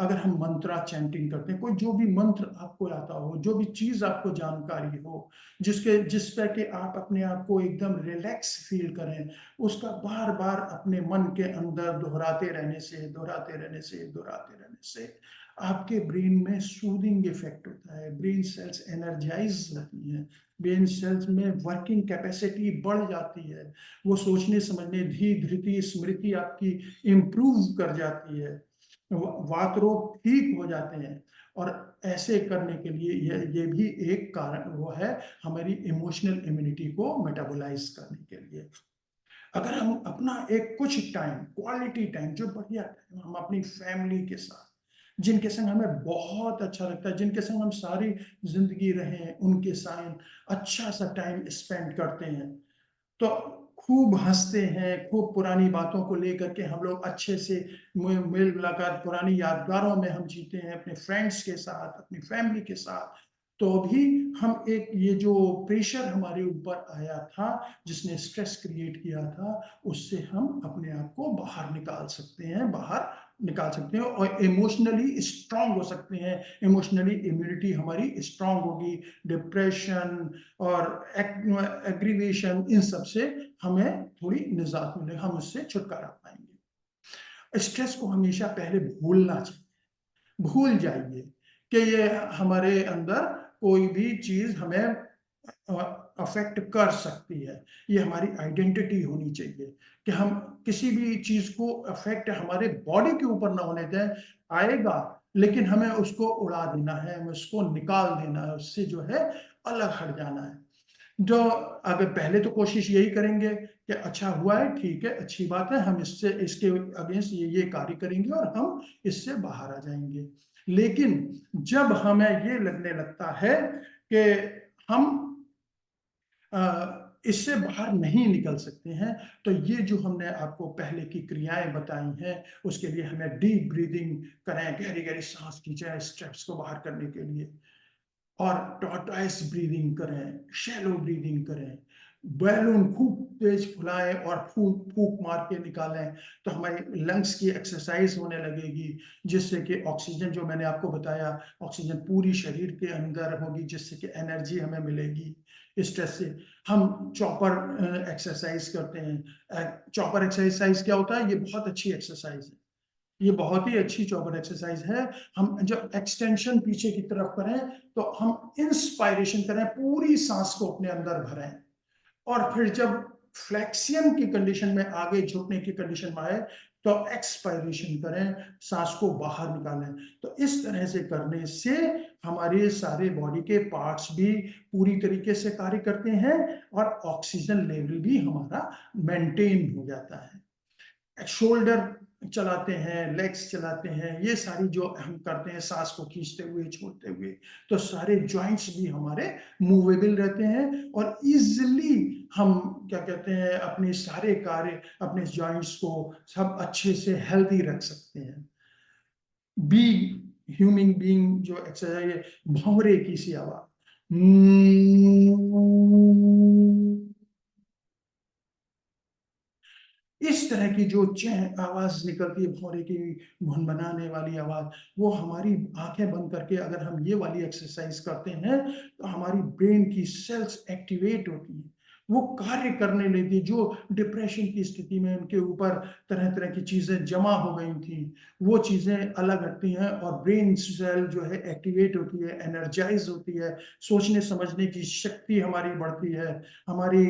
B: अगर हम मंत्रा चैंटिंग करते हैं, कोई जो भी मंत्र आपको आता हो, जो भी चीज आपको जानकारी हो, जिस पे कि आप अपने आप को एकदम रिलैक्स फील करें, उसका बार बार अपने मन के अंदर दोहराते रहने से आपके ब्रेन में सूदिंग इफेक्ट होता है, ब्रेन सेल्स एनर्जाइज होती हैं, ब्रेन सेल्स में वर्किंग कैपेसिटी बढ़ जाती है, वो सोचने समझने, धीरधृति स्मृति आपकी इम्प्रूव कर जाती है, वात रोग ठीक हो जाते हैं। और ऐसे करने के लिए ये भी एक कारण वो है हमारी इमोशनल इम्यूनिटी को मेटाबोलाइज करने के लिए। अगर हम अपना एक कुछ टाइम, क्वालिटी टाइम, जो बढ़िया टाइम हम अपनी फैमिली के साथ, जिनके संग हमें बहुत अच्छा लगता है, जिनके संग हम सारी जिंदगी रहे, उनके साथ अच्छा सा टाइम स्पेंड करते हैं, तो खूब हंसते हैं, खूब पुरानी बातों को लेकर के हम लोग अच्छे से मेल मुलाकात, पुरानी यादगारों में हम जीते हैं अपने फ्रेंड्स के साथ, अपनी फैमिली के साथ। तो भी हम एक ये जो प्रेशर हमारे ऊपर आया था, जिसने स्ट्रेस क्रिएट किया था, उससे हम अपने आप को बाहर निकाल सकते हैं और इमोशनली स्ट्रांग हो सकते हैं। इमोशनली इम्यूनिटी हमारी स्ट्रांग होगी। डिप्रेशन और एग्रीवेशन, इन सब से हमें थोड़ी निजात मिलेगी, हम उससे छुटकारा पाएंगे। स्ट्रेस को हमेशा पहले भूलना चाहिए, भूल जाइए कि ये हमारे अंदर कोई भी चीज हमें अफेक्ट कर सकती है। ये हमारी आइडेंटिटी होनी चाहिए कि हम किसी भी चीज को अफेक्ट हमारे बॉडी के ऊपर ना होने दें। आएगा, लेकिन हमें उसको उड़ा देना है, हमें उसको निकाल देना है, उससे जो है अलग हट जाना है। जो अगर पहले तो कोशिश यही करेंगे कि अच्छा हुआ है, ठीक है, अच्छी बात है, हम इसके अगेंस्ट ये कार्य करेंगे और हम इससे बाहर आ जाएंगे। लेकिन जब हमें ये लगने लगता है कि हम इससे बाहर नहीं निकल सकते हैं, तो ये जो हमने आपको पहले की क्रियाएं बताई हैं, उसके लिए हमें डीप ब्रीदिंग करें, गहरी गहरी सांस खींचें स्ट्रेस को बाहर करने के लिए, और टॉर्टॉइस ब्रीदिंग करें, शैलो ब्रीदिंग करें, बैलून खूब तेज फुलाएं और फूक फूक मार के निकालें, तो हमारी लंग्स की एक्सरसाइज होने लगेगी, जिससे कि ऑक्सीजन, जो मैंने आपको बताया, ऑक्सीजन पूरी शरीर के अंदर होगी, जिससे कि एनर्जी हमें मिलेगी स्ट्रेस से। हम चॉपर एक्सरसाइज करते हैं। चॉपर एक्सरसाइज क्या होता है? ये बहुत अच्छी एक्सरसाइज है, ये बहुत ही अच्छी चॉपर एक्सरसाइज है। हम जब एक्सटेंशन पीछे की तरफ करें, तो हम इंस्पायरेशन करें, पूरी सांस को अपने अंदर भरें, और फिर जब फ्लेक्सियन की कंडीशन में, आगे झुकने की कंडीशन में आए, तो एक्सपायरेशन करें, सांस को बाहर निकालें। तो इस तरह से करने से हमारे सारे बॉडी के पार्ट्स भी पूरी तरीके से कार्य करते हैं और ऑक्सीजन लेवल भी हमारा मेंटेन हो जाता है। शोल्डर चलाते हैं, लेग्स चलाते हैं, ये सारी जो हम करते हैं सांस को खींचते हुए छोड़ते हुए, तो सारे जॉइंट्स भी हमारे मूवेबल रहते हैं और इजीली हम क्या कहते हैं, अपने सारे कार्य, अपने जॉइंट्स को सब अच्छे से हेल्दी रख सकते हैं। बी ह्यूमन बीइंग जो एक्सरसाइज है, भंवरे की सी आवाज, इस तरह की जो आवाज निकलती है, भौरे की भुनभुनाने वाली आवाज, वो हमारी आंखें बंद करके अगर हम ये वाली एक्सरसाइज करते हैं, तो हमारी ब्रेन की सेल्स एक्टिवेट होती है, वो कार्य करने लगती है। जो डिप्रेशन की स्थिति में उनके ऊपर तरह तरह की चीजें जमा हो गई थी, वो चीजें अलग हटती हैं और ब्रेन सेल जो है एक्टिवेट होती है, एनर्जाइज होती है, सोचने समझने की शक्ति हमारी बढ़ती है, हमारी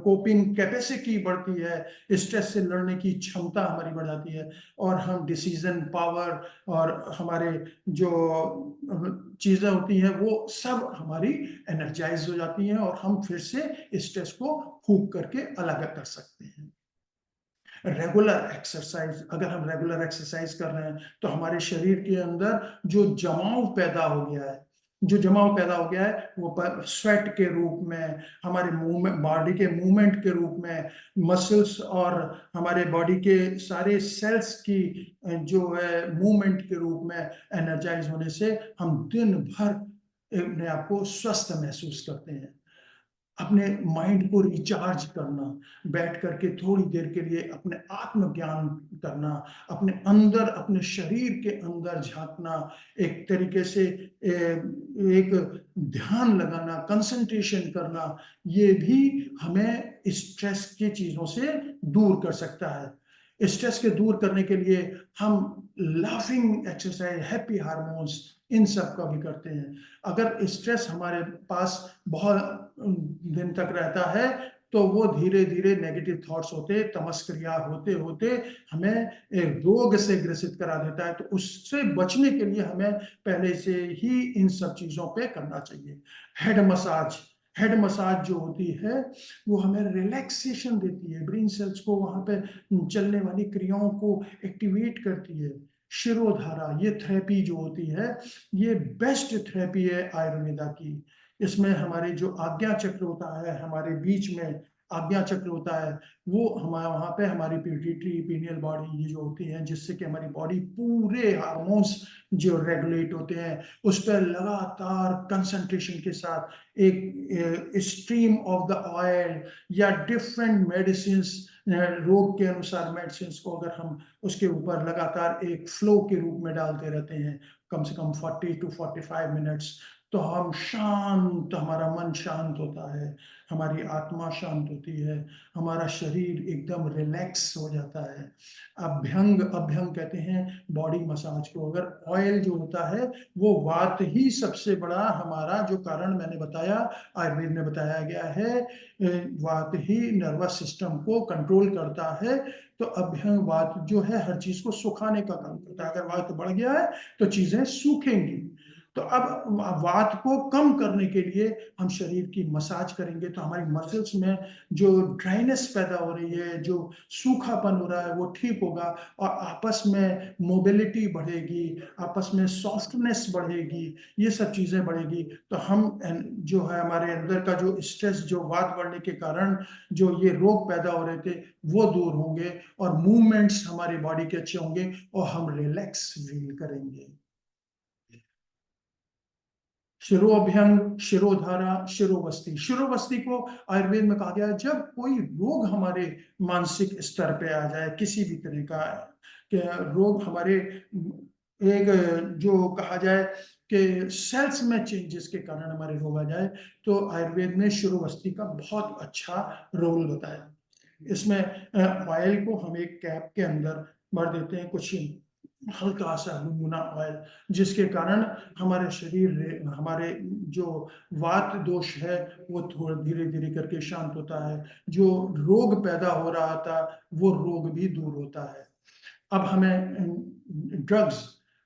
B: कोपिंग कैपेसिटी बढ़ती है, स्ट्रेस से लड़ने की क्षमता हमारी बढ़ जाती है, और हम डिसीजन पावर और हमारे जो चीजें होती हैं, वो सब हमारी एनर्जाइज हो जाती हैं, और हम फिर से स्ट्रेस को फूंक करके अलग कर सकते हैं। रेगुलर एक्सरसाइज, अगर हम रेगुलर एक्सरसाइज कर रहे हैं, तो हमारे शरीर के अंदर जो जमाव पैदा हो गया है, वो स्वेट के रूप में, हमारे मूवमेंट, बॉडी के मूवमेंट के रूप में, मसल्स और हमारे बॉडी के सारे सेल्स की जो है मूवमेंट के रूप में एनर्जाइज होने से हम दिन भर अपने आप को स्वस्थ महसूस करते हैं। अपने माइंड को रिचार्ज करना, बैठ करके थोड़ी देर के लिए अपने आत्मज्ञान करना, अपने अंदर, अपने शरीर के अंदर झांकना, एक तरीके से एक ध्यान लगाना, कंसंट्रेशन करना, ये भी हमें स्ट्रेस की चीजों से दूर कर सकता है। स्ट्रेस के दूर करने के लिए हम लाफिंग एक्सरसाइज, हैप्पी हार्मोन्स, इन सब का भी करते हैं। अगर स्ट्रेस हमारे पास बहुत दिन तक रहता है, तो वो धीरे धीरे नेगेटिव थॉट्स होते, तमस्क्रिया होते होते हमें एक रोग से ग्रसित करा देता है। तो उससे बचने के लिए हमें पहले से ही इन सब चीजों पे करना चाहिए। हेड मसाज जो होती है, वो हमें रिलैक्सेशन देती है, ब्रेन सेल्स को वहां पे चलने वाली क्रियाओं को एक्टिवेट करती है। शिरोधारा, ये थेरेपी जो होती है, ये बेस्ट थेरेपी है आयुर्वेदा की। इसमें हमारे जो आज्ञा चक्र होता है, हमारे बीच में आज्ञा चक्र होता है, वो हमारे वहाँ पे हमारी पिट्यूटरी पीनियल बॉडी ये जो होती है, जिससे कि हमारी बॉडी पूरे हार्मोन्स जो रेगुलेट होते हैं उस पर लगातार कंसंट्रेशन के साथ एक स्ट्रीम ऑफ द ऑयल या डिफरेंट मेडिसिन, रोग के अनुसार मेडिसिन को अगर हम उसके ऊपर लगातार एक फ्लो के रूप में डालते रहते हैं कम से कम 40 to 45 मिनट्स, तो हम शांत, हमारा मन शांत होता है, हमारी आत्मा शांत होती है, हमारा शरीर एकदम रिलैक्स हो जाता है। अभ्यंग अभ्यंग कहते हैं बॉडी मसाज को। अगर ऑयल जो होता है वो वात ही सबसे बड़ा हमारा जो कारण मैंने बताया, आयुर्वेद में बताया गया है, वात ही नर्वस सिस्टम को कंट्रोल करता है। तो अभ्यंग वात जो है हर चीज को सुखाने का काम करता है। अगर वात बढ़ गया है तो चीजें सूखेंगी। तो अब वात को कम करने के लिए हम शरीर की मसाज करेंगे तो हमारी मसल्स में जो ड्राइनेस पैदा हो रही है, जो सूखापन हो रहा है, वो ठीक होगा और आपस में मोबिलिटी बढ़ेगी, आपस में सॉफ्टनेस बढ़ेगी, ये सब चीजें बढ़ेगी। तो हम जो है हमारे अंदर का जो स्ट्रेस, जो वात बढ़ने के कारण जो ये रोग पैदा हो रहे थे वो दूर होंगे और मूवमेंट्स हमारी बॉडी के अच्छे होंगे और हम रिलैक्स फील करेंगे। शिरोभ्यंग, शिरोधारा, शिरोवस्ती। शिरोवस्ती को आयुर्वेद में कहा गया है जब कोई रोग हमारे मानसिक स्तर पे आ जाए, किसी भी तरह का रोग हमारे एक जो कहा जाए कि सेल्स में चेंजेस के कारण हमारे रोग आ जाए, तो आयुर्वेद में शिरोवस्ती का बहुत अच्छा रोल बताया। इसमें ऑयल को हम एक कैप के अंदर भर देते हैं, कुछ हल्का सा गुनगुना ऑयल, जिसके कारण हमारे शरीर, हमारे जो वात दोष है वो थोड़ा धीरे धीरे करके शांत होता है। जो रोग पैदा हो रहा था वो रोग भी दूर होता है। अब हमें ड्रग्स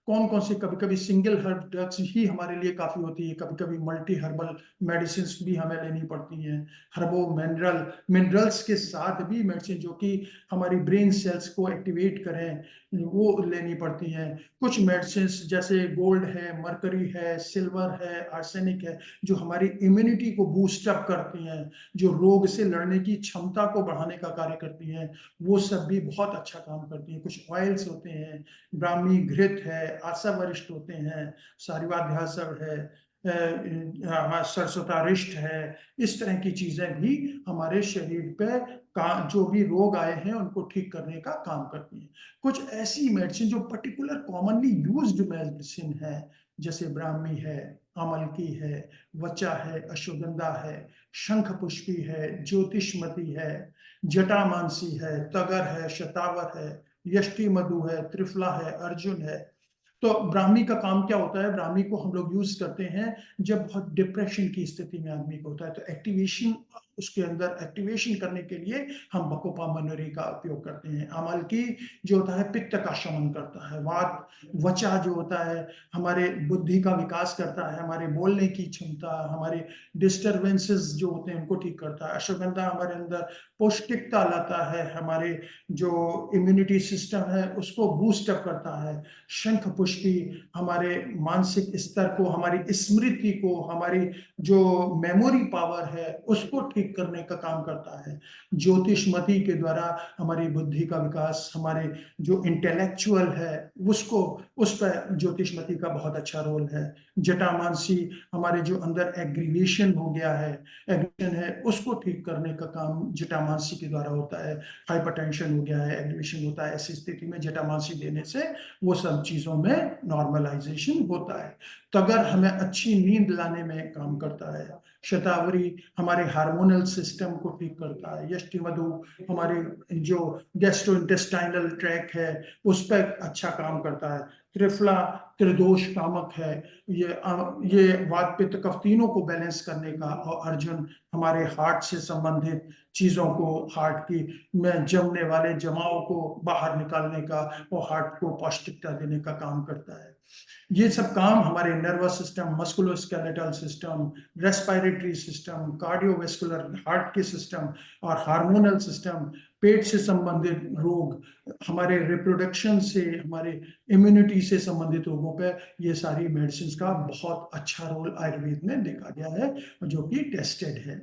B: कौन कौन सी, कभी कभी सिंगल हर्ब ड्रग्स ही हमारे लिए काफी होती है, कभी कभी मल्टी हर्बल मेडिसिन भी हमें लेनी पड़ती हैं। हर्बो मिनरल्स के साथ भी मेडिसिन जो कि हमारी ब्रेन सेल्स को एक्टिवेट करें वो लेनी पड़ती हैं। कुछ मेडिसिन जैसे गोल्ड है, मरकरी है, सिल्वर है, आर्सेनिक है, जो हमारी इम्यूनिटी को बूस्ट अप करती हैं, जो रोग से लड़ने की क्षमता को बढ़ाने का कार्य करती हैं, वो सब भी बहुत अच्छा काम करती हैं। कुछ ऑयल्स होते हैं, ब्राह्मी घृत है, आशा वरिष्ठ होते हैं, सारिवाध्यासव है, सरसोतारिष्ट है, इस तरह की चीजें भी हमारे शरीर पे जो भी रोग आए हैं उनको ठीक करने का काम करती हैं। कुछ ऐसी मेडिसिन जो पर्टिकुलर कॉमनली यूज्ड मेडिसिन है, जैसे ब्राह्मी है, अमलकी है, वचा है, अश्वगंधा है, शंख पुष्पी है, ज्योतिषमती है, जटामांसी है, तगर है, शतावर है, यष्टि मधु है, त्रिफला है, अर्जुन है। तो ब्राह्मी का काम क्या होता है? ब्राह्मी को हम लोग यूज करते हैं जब बहुत डिप्रेशन की स्थिति में आदमी को होता है, तो एक्टिवेशन, उसके अंदर एक्टिवेशन करने के लिए हम बकोपा मनोरी का उपयोग करते हैं। अमलकी जो होता है पित्त का शमन करता है। वात वचा जो होता है हमारे बुद्धि का विकास करता है, हमारे बोलने की क्षमता, हमारे डिस्टर्बेंसेस जो होते हैं उनको ठीक करता है। अश्वगंधा हमारे अंदर पौष्टिकता लाता है, हमारे जो इम्यूनिटी सिस्टम है उसको बूस्ट अप करता है। शंख पुष्पी हमारे मानसिक स्तर को, हमारी स्मृति को, हमारी जो मेमोरी पावर है उसको ठीक करने का काम करता है। ज्योतिषमती के द्वारा हमारी बुद्धि का विकास, हमारे जो इंटेलेक्चुअल है उसको, उस पर ज्योतिषमती का बहुत अच्छा रोल है। जटामांसी हमारे जो अंदर एग्रीवेशन हो गया है, एग्रीवेशन है, उसको ठीक करने का काम जटामांसी के द्वारा होता है। हाइपरटेंशन हो गया है, एग्रीवेशन होता है, ऐसी स्थिति में जटामांसी देने से वो सब चीजों में नॉर्मलाइजेशन होता है। तगर हमें अच्छी नींद लाने में काम करता है। शतावरी हमारे हार्मोनल सिस्टम को ठीक करता है। यष्टि मधु हमारे जो गैस्ट्रोइंटेस्टाइनल ट्रैक है उस पर अच्छा काम करता है। त्रिफला त्रिदोष कामक है, ये वात पित्त कफ तीनों को बैलेंस करने का। और अर्जुन हमारे हार्ट से संबंधित चीजों को, हार्ट की में जमने वाले जमाव को बाहर निकालने का और हार्ट को पौष्टिकता देने का काम करता है। ये सब काम हमारे nervous system, musculoskeletal system, respiratory system, cardiovascular heart के सिस्टम और हार्मोनल सिस्टम, पेट से संबंधित रोग, हमारे रिप्रोडक्शन से, हमारे इम्यूनिटी से संबंधित रोगों पे ये सारी मेडिसिन का बहुत अच्छा रोल आयुर्वेद में देखा गया है जो कि टेस्टेड है।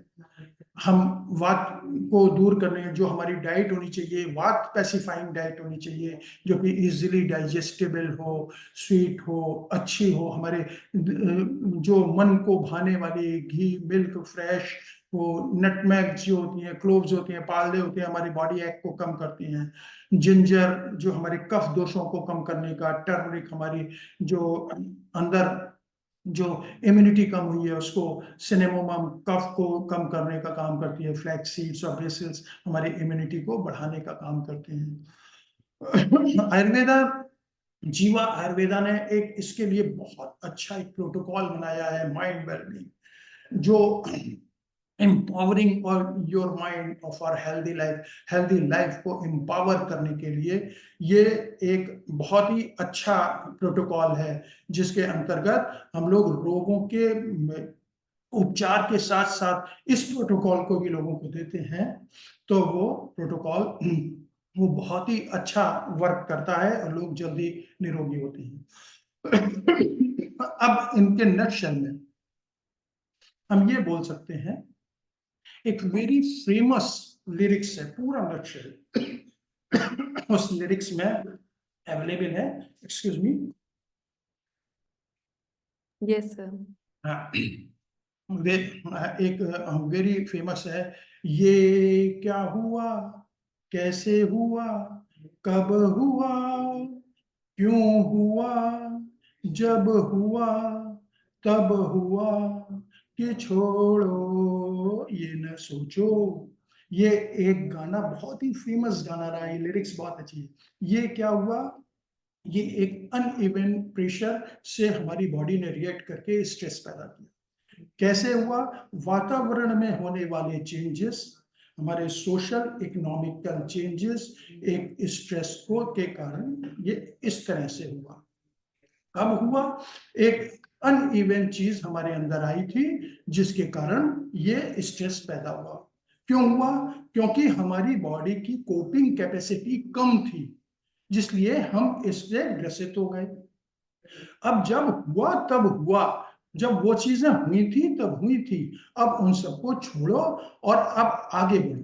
B: हम वात को दूर करने, जो हमारी डाइट होनी चाहिए, वात पैसिफाइंग डाइट होनी चाहिए, जो कि इजीली डाइजेस्टेबल हो, स्वीट हो, अच्छी हो, हमारे जो मन को भाने वाली घी, मिल्क फ्रेश हो, नटमेग्स जो होती हैं, क्लोव्स होती हैं, पाल्दे होते हैं, हमारी बॉडी एक्ट को कम करती हैं। जिंजर जो हमारे कफ दोषों को कम करने का, टर्मरिक हमारी जो अंदर जो इम्यूनिटी कम हुई है उसको, सिनेमोमम कफ को कम करने का काम करती है, फ्लैक्स सीड्स और बेसिल्स हमारी इम्यूनिटी को बढ़ाने का काम करते हैं। आयुर्वेदा, जीवा आयुर्वेदा ने एक इसके लिए बहुत अच्छा एक प्रोटोकॉल बनाया है, माइंड वेलबींग, जो एम्पावरिंग और your mind of our healthy life को एम्पावर करने के लिए ये एक बहुत ही अच्छा प्रोटोकॉल है, जिसके अंतर्गत हम लोग रोगों के उपचार के साथ साथ इस प्रोटोकॉल को भी लोगों को देते हैं, तो वो प्रोटोकॉल वो बहुत ही अच्छा वर्क करता है और लोग जल्दी निरोगी होते हैं। अब इनके नटशेल में हम ये बोल सकते हैं, एक वेरी फेमस लिरिक्स है, पूरा नटशेल उस लिरिक्स में अवेलेबल है। Excuse me.
A: Yes sir.
B: हाँ, एक वेरी फेमस है, ये क्या हुआ, कैसे हुआ, कब हुआ, क्यों हुआ, जब हुआ, तब हुआ, कि छोड़ो ये न सोचो। ये एक गाना बहुत ही फेमस गाना रहा है, लिरिक्स बहुत अच्छी है। ये क्या हुआ, ये एक अनइवन प्रेशर से हमारी बॉडी ने रिएक्ट करके स्ट्रेस पैदा किया। कैसे हुआ, वातावरण में होने वाले चेंजेस, हमारे सोशल इकोनॉमिकल चेंजेस एक स्ट्रेस को के कारण ये इस तरह से हुआ। कब हुआ, एक अनइवन चीज हमारे अंदर आई थी जिसके कारण ये स्ट्रेस पैदा हुआ। क्यों हुआ, क्योंकि हमारी बॉडी की कोपिंग कैपेसिटी कम थी, जिसलिए हम इससे ग्रसित हो गए। अब जब हुआ तब हुआ, जब वो चीजें हुई थी तब हुई थी, अब उन सबको छोड़ो और अब आगे बढ़ो,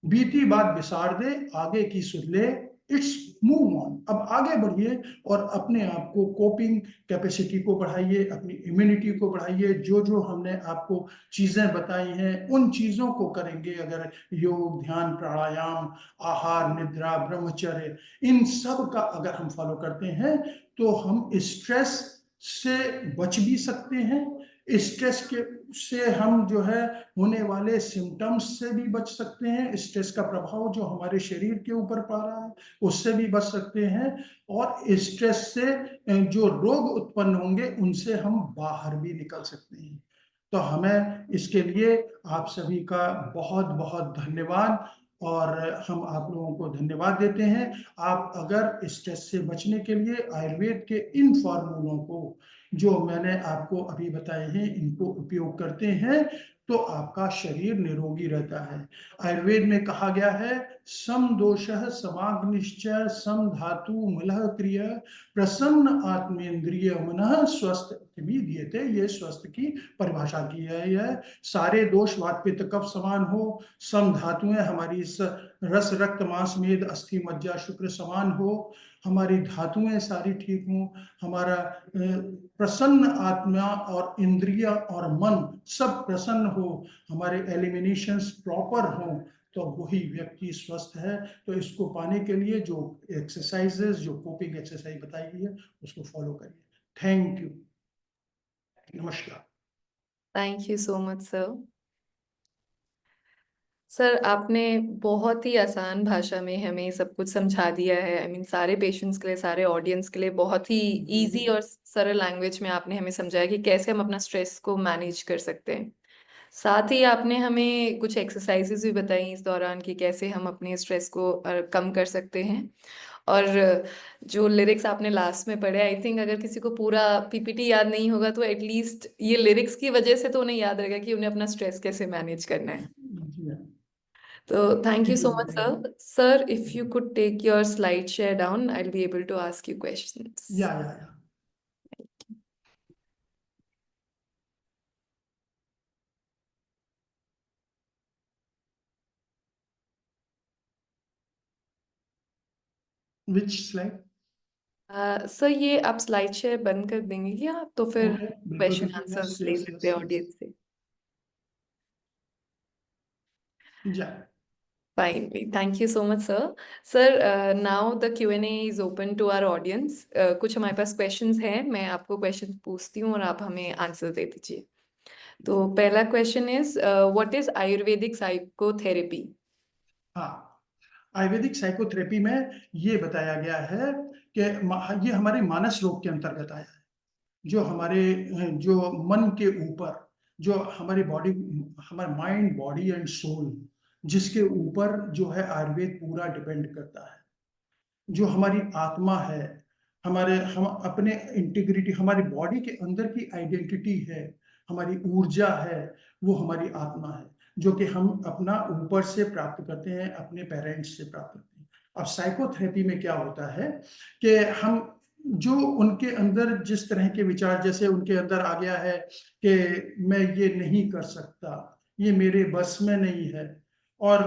B: बीती बात बिसार दे, आगे की सुध ले, इट्स मूव ऑन। अब आगे बढ़िए और अपने आप को कोपिंग कैपेसिटी को बढ़ाइए, अपनी इम्यूनिटी को बढ़ाइए। जो जो हमने आपको चीजें बताई हैं उन चीजों को करेंगे अगर, योग, ध्यान, प्राणायाम, आहार, निद्रा, ब्रह्मचर्य, इन सब का अगर हम फॉलो करते हैं तो हम स्ट्रेस से बच भी सकते हैं। स्ट्रेस के से हम जो है होने वाले सिम्टम्स से भी बच सकते हैं, स्ट्रेस का प्रभाव जो हमारे शरीर के ऊपर पड़ रहा है उससे भी बच सकते हैं, और स्ट्रेस से जो रोग उत्पन्न होंगे उनसे हम बाहर भी निकल सकते हैं। तो हमें इसके लिए आप सभी का बहुत बहुत धन्यवाद, और हम आप लोगों को धन्यवाद देते हैं। आप अगर स्ट्रेस से बचने के लिए आयुर्वेद के इन फॉर्मूलों को जो मैंने आपको अभी बताए हैं इनको उपयोग करते हैं तो आपका शरीर निरोगी रहता है। आयुर्वेद में कहा गया है, सम दोषः समाग्निश्च सम धातु मलः क्रिय प्रसन्न आत्मेन्द्रिय मनः स्वस्थ विधीयते। ये स्वस्थ की परिभाषा की है। यह सारे दोष वात पित्त कफ समान हो, सम धातुएं हमारी रस रक्त मांस मेद अस्थि मज्जा शुक्र समान हो, हमारी धातुएं सारी ठीक हों, हमारा प्रसन्न आत्मा और इंद्रिय और मन सब प्रसन्न हो, हमारे एलिमिनेशंस प्रॉपर हो, तो वही व्यक्ति स्वस्थ है। तो इसको पाने के लिए जो एक्सरसाइजेस, जो कोपिंग एक्सरसाइज बताई गई है उसको फॉलो करिए। थैंक यू, नमस्कार।
A: Thank you so much sir. Sir आपने बहुत ही आसान भाषा में हमें सब कुछ समझा दिया है। आई मीन सारे पेशेंट्स के लिए, सारे ऑडियंस के लिए बहुत ही इजी और सरल लैंग्वेज में आपने हमें समझाया कि कैसे हम अपना स्ट्रेस को मैनेज कर सकते हैं। साथ ही आपने हमें कुछ एक्सरसाइजेस भी बताई इस दौरान कि कैसे हम अपने स्ट्रेस को कम कर सकते हैं। और जो लिरिक्स आपने लास्ट में पढ़े, आई थिंक अगर किसी को पूरा पीपीटी याद नहीं होगा तो एटलीस्ट ये लिरिक्स की वजह से तो उन्हें याद रहेगा कि उन्हें अपना स्ट्रेस कैसे मैनेज करना है। So thank you so much, sir. Sir, if you could take your slide share down, I'll be able to ask you questions.
B: या विच स्लाइड?
A: सर ये आप स्लाइड शेयर बंद कर देंगे क्या, तो फिर
B: ओके, बिल्कुल
A: क्वेश्चन
B: बिल्कुल, यस
A: आंसर्स ले
B: यस
A: सकते
B: यस
A: हैं
B: यस,
A: ऑडियंस से।
B: या
A: Finally, thank you so much, sir. Sir, now the Q&A is open to our audience. कुछ हमारे पास questions हैं, मैं आपको questions पूछती हूँ और आप हमें answer दे दीजिए। तो पहला question is, what is Ayurvedic psychotherapy?
B: हाँ, आयुर्वेदिक साइकोथेरेपी में ये बताया गया है कि ये हमारे मानस रोग के अंतर्गत आया है, जो हमारे जो मन के ऊपर, जो हमारी बॉडी, हमारा माइंड, बॉडी एंड सोल, जिसके ऊपर जो है आयुर्वेद पूरा डिपेंड करता है। जो हमारी आत्मा है, हम अपने इंटीग्रिटी, हमारी बॉडी के अंदर की आइडेंटिटी है, हमारी ऊर्जा है, वो हमारी आत्मा है, जो कि हम अपना ऊपर से प्राप्त करते हैं, अपने पेरेंट्स से प्राप्त करते हैं। अब साइकोथेरेपी में क्या होता है कि हम जो उनके अंदर जिस तरह के विचार, जैसे उनके अंदर आ गया है कि मैं ये नहीं कर सकता, ये मेरे बस में नहीं है, और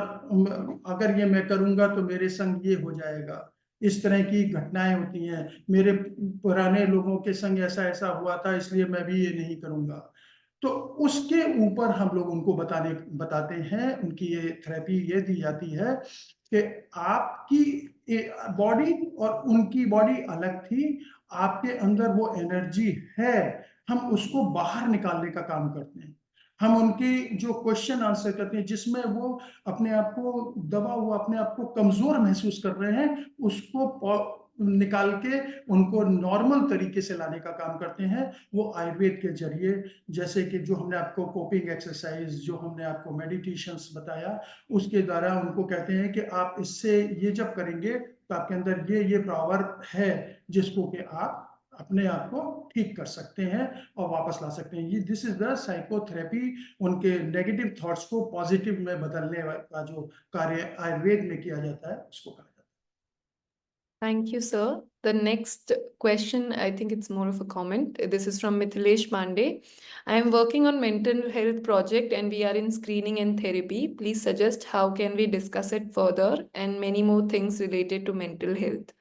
B: अगर ये मैं करूंगा तो मेरे संग ये हो जाएगा, इस तरह की घटनाएं होती हैं, मेरे पुराने लोगों के संग ऐसा ऐसा हुआ था इसलिए मैं भी ये नहीं करूंगा। तो उसके ऊपर हम लोग उनको बताते हैं, उनकी ये थेरेपी ये दी जाती है कि आपकी बॉडी और उनकी बॉडी अलग थी, आपके अंदर वो एनर्जी है, हम उसको बाहर निकालने का काम करते हैं। हम उनकी जो क्वेश्चन आंसर करते हैं, जिसमें वो अपने आप को दबा हुआ, अपने आप को कमजोर महसूस कर रहे हैं, उसको निकाल के उनको नॉर्मल तरीके से लाने का काम करते हैं, वो आयुर्वेद के जरिए। जैसे कि जो हमने आपको कोपिंग एक्सरसाइज, जो हमने आपको मेडिटेशंस बताया, उसके द्वारा उनको कहते हैं कि आप इससे ये जब करेंगे तो आपके अंदर ये पावर है, जिसको कि आप अपने आप को ठीक कर सकते हैं और वापस ला सकते हैं। ये दिस इज द साइकोथेरेपी। उनके नेगेटिव थॉट्स को पॉजिटिव में बदलने का जो कार्य आयुर्वेद में किया जाता है, उसको कहा जाता है।
A: Thank you, sir. The next question, I think it's more of a comment. This is from Mithilesh Pandey. I am working on mental health project and we are in screening and therapy. Please suggest how can we discuss it further and many more things related to mental health.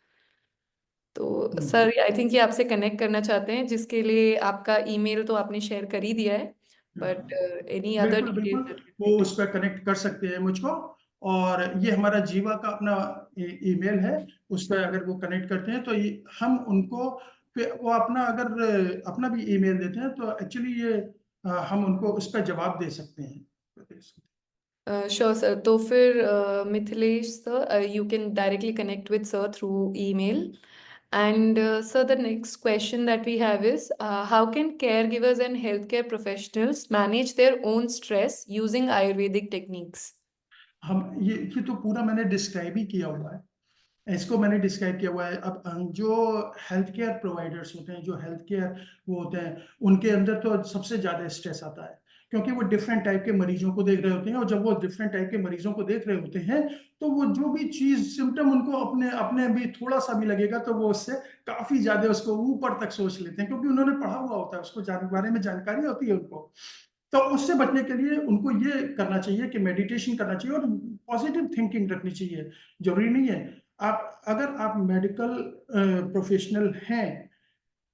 A: तो sir I think ये आपसे connect करना चाहते हैं, जिसके लिए आपका email तो आपने शेयर कर ही दिया है, बट एनी अदर
B: बिल्कुल बिल्कुल,
A: डिटेल्स
B: वो उस पर कनेक्ट कर सकते हैं मुझको, और ये हमारा जीवा का अपना ईमेल है, उस पर अगर वो कनेक्ट करते हैं तो हम उनको वो अपना अगर अपना भी ईमेल देते हैं तो एक्चुअली ये हम उनको उस पर जवाब दे सकते हैं।
A: Sure, sir. तो फिर Mithilesh sir, you can directly connect with sir through email. And sir, the next question that we have is, how can caregivers and healthcare professionals manage their own stress using Ayurvedic techniques?
B: हम ये तो पूरा मैंने describe ही किया हुआ है, इसको मैंने डिस्क्राइब किया हुआ है। अब जो हेल्थ केयर प्रोवाइडर्स होते हैं, जो हेल्थ केयर वो होते हैं, उनके अंदर तो सबसे ज़्यादा स्ट्रेस आता है, क्योंकि वो डिफरेंट टाइप के मरीजों को देख रहे होते हैं, और जब वो डिफरेंट टाइप के मरीजों को देख रहे होते हैं तो वो जो भी चीज़ सिम्टम उनको अपने अपने भी थोड़ा सा भी लगेगा तो वो उससे काफ़ी ज़्यादा उसको ऊपर तक सोच लेते हैं, क्योंकि उन्होंने पढ़ा हुआ होता है, उसको बारे में जानकारी होती है उनको। तो उससे बचने के लिए उनको ये करना चाहिए कि मेडिटेशन करना चाहिए और पॉजिटिव थिंकिंग रखनी चाहिए। जरूरी नहीं है अगर आप मेडिकल प्रोफेशनल हैं,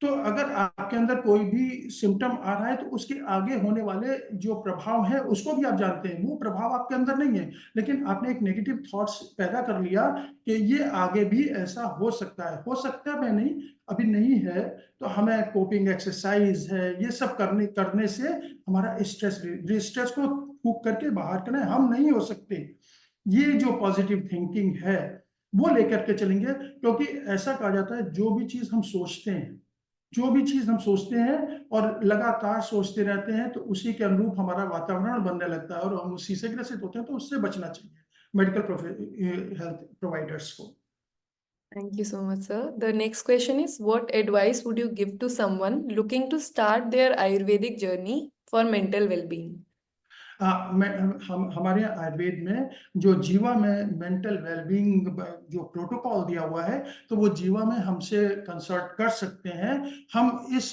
B: तो अगर आपके अंदर कोई भी सिम्टम आ रहा है तो उसके आगे होने वाले जो प्रभाव है उसको भी आप जानते हैं, वो प्रभाव आपके अंदर नहीं है, लेकिन आपने एक नेगेटिव थॉट्स पैदा कर लिया कि ये आगे भी ऐसा हो सकता है मैं नहीं, अभी नहीं है, तो हमें कोपिंग एक्सरसाइज है, ये सब करने से हमारा स्ट्रेस को फूक करके बाहर करना है, हम नहीं हो सकते। ये जो पॉजिटिव थिंकिंग है वो लेकर के चलेंगे, क्योंकि ऐसा कहा जाता है जो भी चीज हम सोचते हैं और लगातार सोचते रहते हैं तो उसी के अनुरूप हमारा वातावरण बनने लगता है और हम उसी से ग्रसित होते हैं, तो उससे बचना चाहिए मेडिकल हेल्थ प्रोवाइडर्स को।
A: Thank you so much, sir. The next question is, what advice would you give to someone looking to start their Ayurvedic journey for mental well-being?
B: हमारे यहाँ आयुर्वेद में जो जीवा में मेंटल वेलबींग जो प्रोटोकॉल दिया हुआ है, तो वो जीवा में हमसे कंसल्ट कर सकते हैं। हम इस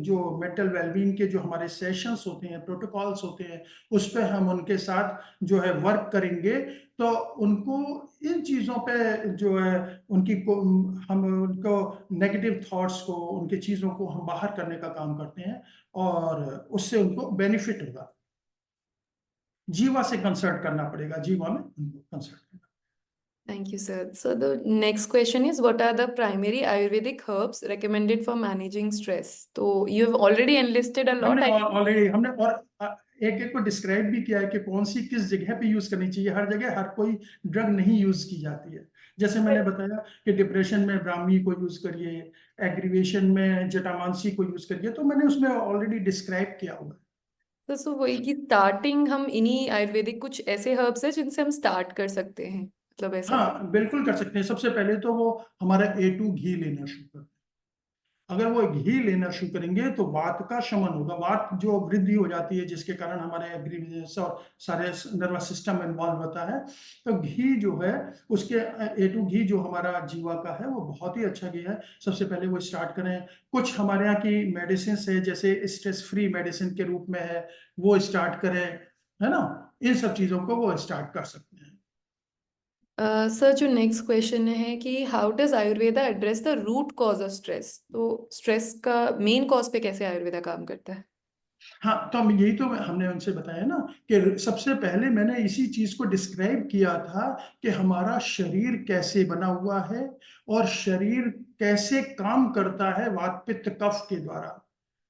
B: जो मेंटल वेलबींग के जो हमारे सेशंस होते हैं, प्रोटोकॉल्स होते हैं, उस पे हम उनके साथ जो है वर्क करेंगे, तो उनको इन चीज़ों पे जो है हम उनको नेगेटिव थॉट्स को, उनकी चीज़ों को हम बाहर करने का काम करते हैं और उससे उनको बेनिफिट होगा। जीवा से कंसल्ट करना पड़ेगा, जीवा में उनको कंसल्ट करना।
A: Thank you, sir. So the next question is, what are the primary Ayurvedic herbs recommended for managing stress? So you have already enlisted a lot.
B: हमने एक एक को डिस्क्राइब भी किया है कि कौन सी किस जगह पे यूज करनी चाहिए। हर जगह हर कोई ड्रग नहीं यूज की जाती है। जैसे मैंने बताया कि डिप्रेशन में ब्राह्मी को यूज करिए, एग्रीवेशन में जटामांसी को यूज करिए, तो मैंने उसमें ऑलरेडी डिस्क्राइब किया हुआ है।
A: तो वही कि स्टार्टिंग हम इन्हीं आयुर्वेदिक कुछ ऐसे हर्ब्स है जिनसे हम स्टार्ट कर सकते हैं, मतलब ऐसा कुछ?
B: हाँ, बिल्कुल कर सकते हैं। सबसे पहले तो वो हमारा A2 घी लेना शुरू कर। अगर वो घी लेना शुरू करेंगे तो वात का शमन होगा। वात जो वृद्धि हो जाती है, जिसके कारण हमारे सारे नर्वस सिस्टम इन्वॉल्व होता है, तो घी जो है उसके A2 घी जो हमारा जीवा का है, वो बहुत ही अच्छा घी है। सबसे पहले वो स्टार्ट करें। कुछ हमारे यहाँ की मेडिसिन है, जैसे स्ट्रेस फ्री मेडिसिन के रूप में है, वो स्टार्ट करें, है ना। इन सब चीजों को वो स्टार्ट कर सकते हैं।
A: सर, जो नेक्स्ट क्वेश्चन है कि how does Ayurveda address the root cause of stress? तो स्ट्रेस का मेन कॉज पे कैसे आयुर्वेदा काम करता है?
B: हाँ, तो यही तो हमने उनसे बताया ना कि सबसे पहले मैंने इसी चीज को डिस्क्राइब किया था कि हमारा शरीर कैसे बना हुआ है और शरीर कैसे काम करता है। वात पित्त कफ के द्वारा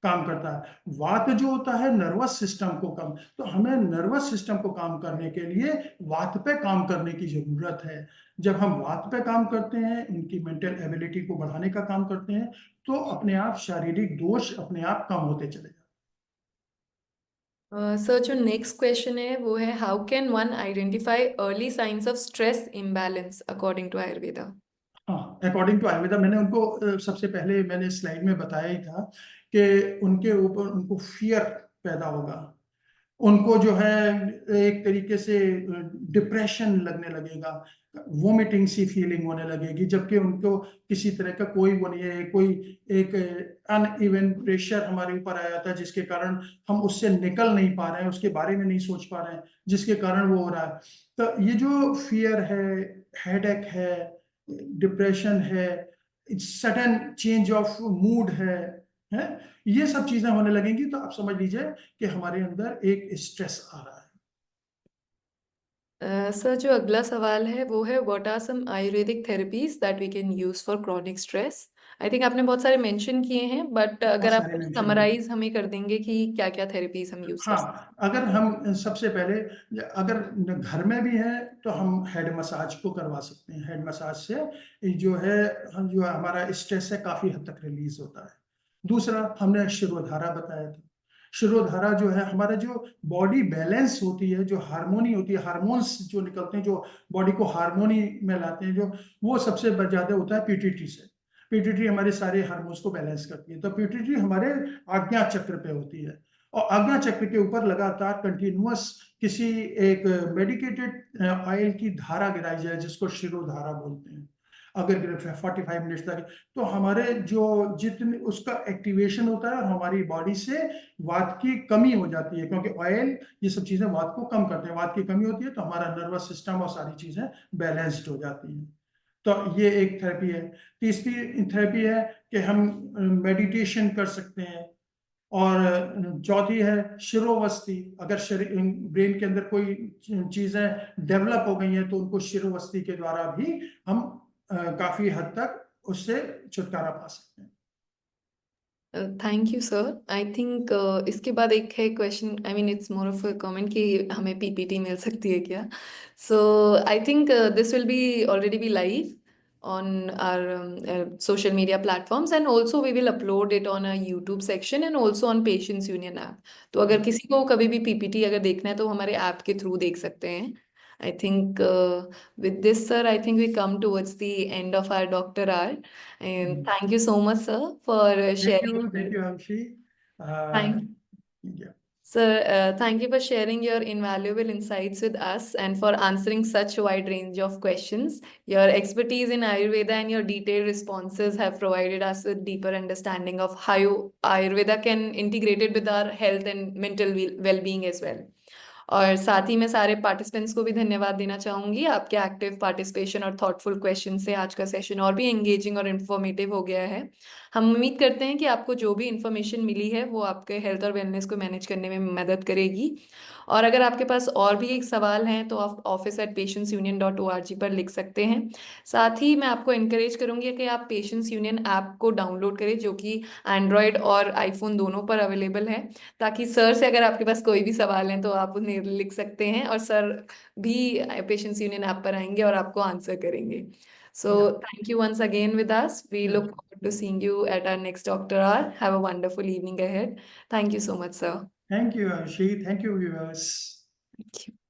B: काम करता है। वात जो होता है नर्वस सिस्टम को काम, तो हमें नर्वस सिस्टम को काम करने के लिए वात पे काम करने की जरूरत है। जब हम वात पे काम करते हैं, उनकी मेंटल एबिलिटी को बढ़ाने का काम करते हैं, तो अपने आप शारीरिक दोष अपने आप कम होते चले जाते हैं।
A: सर, जो नेक्स्ट क्वेश्चन है वो है, how can one identify early signs of stress imbalance according to Ayurveda?
B: हाँ, अकॉर्डिंग टू आयुर्वेदा मैंने उनको सबसे पहले मैंने स्लाइड में बताया ही था कि उनके ऊपर उनको फियर पैदा होगा। उनको जो है एक तरीके से डिप्रेशन लगने लगेगा, वोमिटिंग सी फीलिंग होने लगेगी, जबकि उनको किसी तरह का कोई वो नहीं है। कोई एक अनइवन प्रेशर हमारे ऊपर आया था, जिसके कारण हम उससे निकल नहीं पा रहे हैं, उसके बारे में नहीं सोच पा रहे हैं, जिसके कारण वो हो रहा है। तो ये जो फियर है, हेडेक है, डिप्रेशन है, सडन चेंज ऑफ मूड है, ये सब चीजें होने लगेंगी, तो आप समझ लीजिए कि हमारे अंदर एक स्ट्रेस आ रहा है।
A: सर, जो अगला सवाल है वो है, what are some Ayurvedic therapies that we can use for chronic stress? I think आपने बहुत सारे मेंशन किए हैं, बट
B: बहुत
A: अगर आप
B: सारे मेंशन है।
A: समराइज हमें कर देंगे कि क्या क्या थेरेपीज हम यूज कर सकते
B: हाँ, अगर हम सबसे पहले अगर घर में भी है तो हम हेड मसाज को करवा सकते हैं। हेड मसाज से जो है जो हमारा स्ट्रेस है काफी हद तक रिलीज होता है। दूसरा हमने शिरोधारा बताया था। शिरोधारा जो है हमारा जो बॉडी बैलेंस होती है, जो हार्मोनी होती है, हार्मोन्स जो निकलते हैं, जो बॉडी को हार्मोनी में लाते हैं, जो वो सबसे ज्यादा होता है पीटीटी से। पीटीटी हमारे सारे हार्मोन्स को बैलेंस करती है। तो पीटीटी हमारे आज्ञा चक्र पे होती है, और आज्ञा चक्र के ऊपर लगातार कंटिन्यूअस किसी एक मेडिकेटेड ऑयल की धारा गिराई जाए, जिसको शिरोधारा बोलते हैं। अगर गिरे 45 मिनट्स तक, तो हमारे जो जितने उसका एक्टिवेशन होता है और हमारी बॉडी से वात की कमी हो जाती है, क्योंकि ऑयल ये सब चीजें वात को कम करते हैं। वात की कमी होती है तो हमारा नर्वस सिस्टम और सारी चीजें बैलेंस्ड हो जाती हैं। तो ये एक थेरेपी है। तीसरी थेरेपी है कि हम मेडिटेशन कर सकते हैं। और चौथी है शिरोवस्ती। अगर शरीर ब्रेन के अंदर कोई चीजें डेवलप हो गई हैं, तो उनको शिरोवस्ती के द्वारा भी हम काफी हद तक उससे छुटकारा पा सकते हैं।
A: Thank you sir. I think इसके बाद एक है question, I mean it's more of a comment कि हमें पीपीटी मिल सकती है क्या? So I think this will be already be live on our social media platforms, and also we will upload it on a YouTube section and also on Patients Union app. तो अगर किसी को कभी भी पीपीटी अगर देखना है तो हमारे ऐप के थ्रू देख सकते हैं। I think with this, sir, I think we come towards the end of our Dr. R. And thank you so much, sir, for sharing.
B: Thank you, Hamshi.
A: Thank
B: Yeah.
A: Sir, thank you for sharing your invaluable insights with us and for answering such wide range of questions. Your expertise in Ayurveda and your detailed responses have provided us with deeper understanding of how Ayurveda can integrate it with our health and mental well-being as well. और साथ ही मैं सारे participants को भी धन्यवाद देना चाहूंगी आपके एक्टिव पार्टिसिपेशन और थॉटफुल क्वेश्चन से आज का सेशन और भी एंगेजिंग और इन्फॉर्मेटिव हो गया है। हम उम्मीद करते हैं कि आपको जो भी इन्फॉर्मेशन मिली है वो आपके हेल्थ और वेलनेस को मैनेज करने में मदद करेगी। और अगर आपके पास और भी एक सवाल हैं तो आप office@patientsunion.org पर लिख सकते हैं। साथ ही मैं आपको इनकरेज करूंगी कि आप पेशेंट्स यूनियन ऐप को डाउनलोड करें जो कि एंड्रॉयड और आईफोन दोनों पर अवेलेबल है, ताकि सर से अगर आपके पास कोई भी सवाल है तो आप उन्हें लिख सकते हैं और सर भी पेशेंट्स यूनियन ऐप पर आएंगे और आपको आंसर करेंगे। So thank you once again with us. We look forward to seeing you at our next Doctor Hour. Have a wonderful evening ahead. Thank you so much, sir.
B: Thank you, Arshi. Thank you, viewers.
A: Thank you.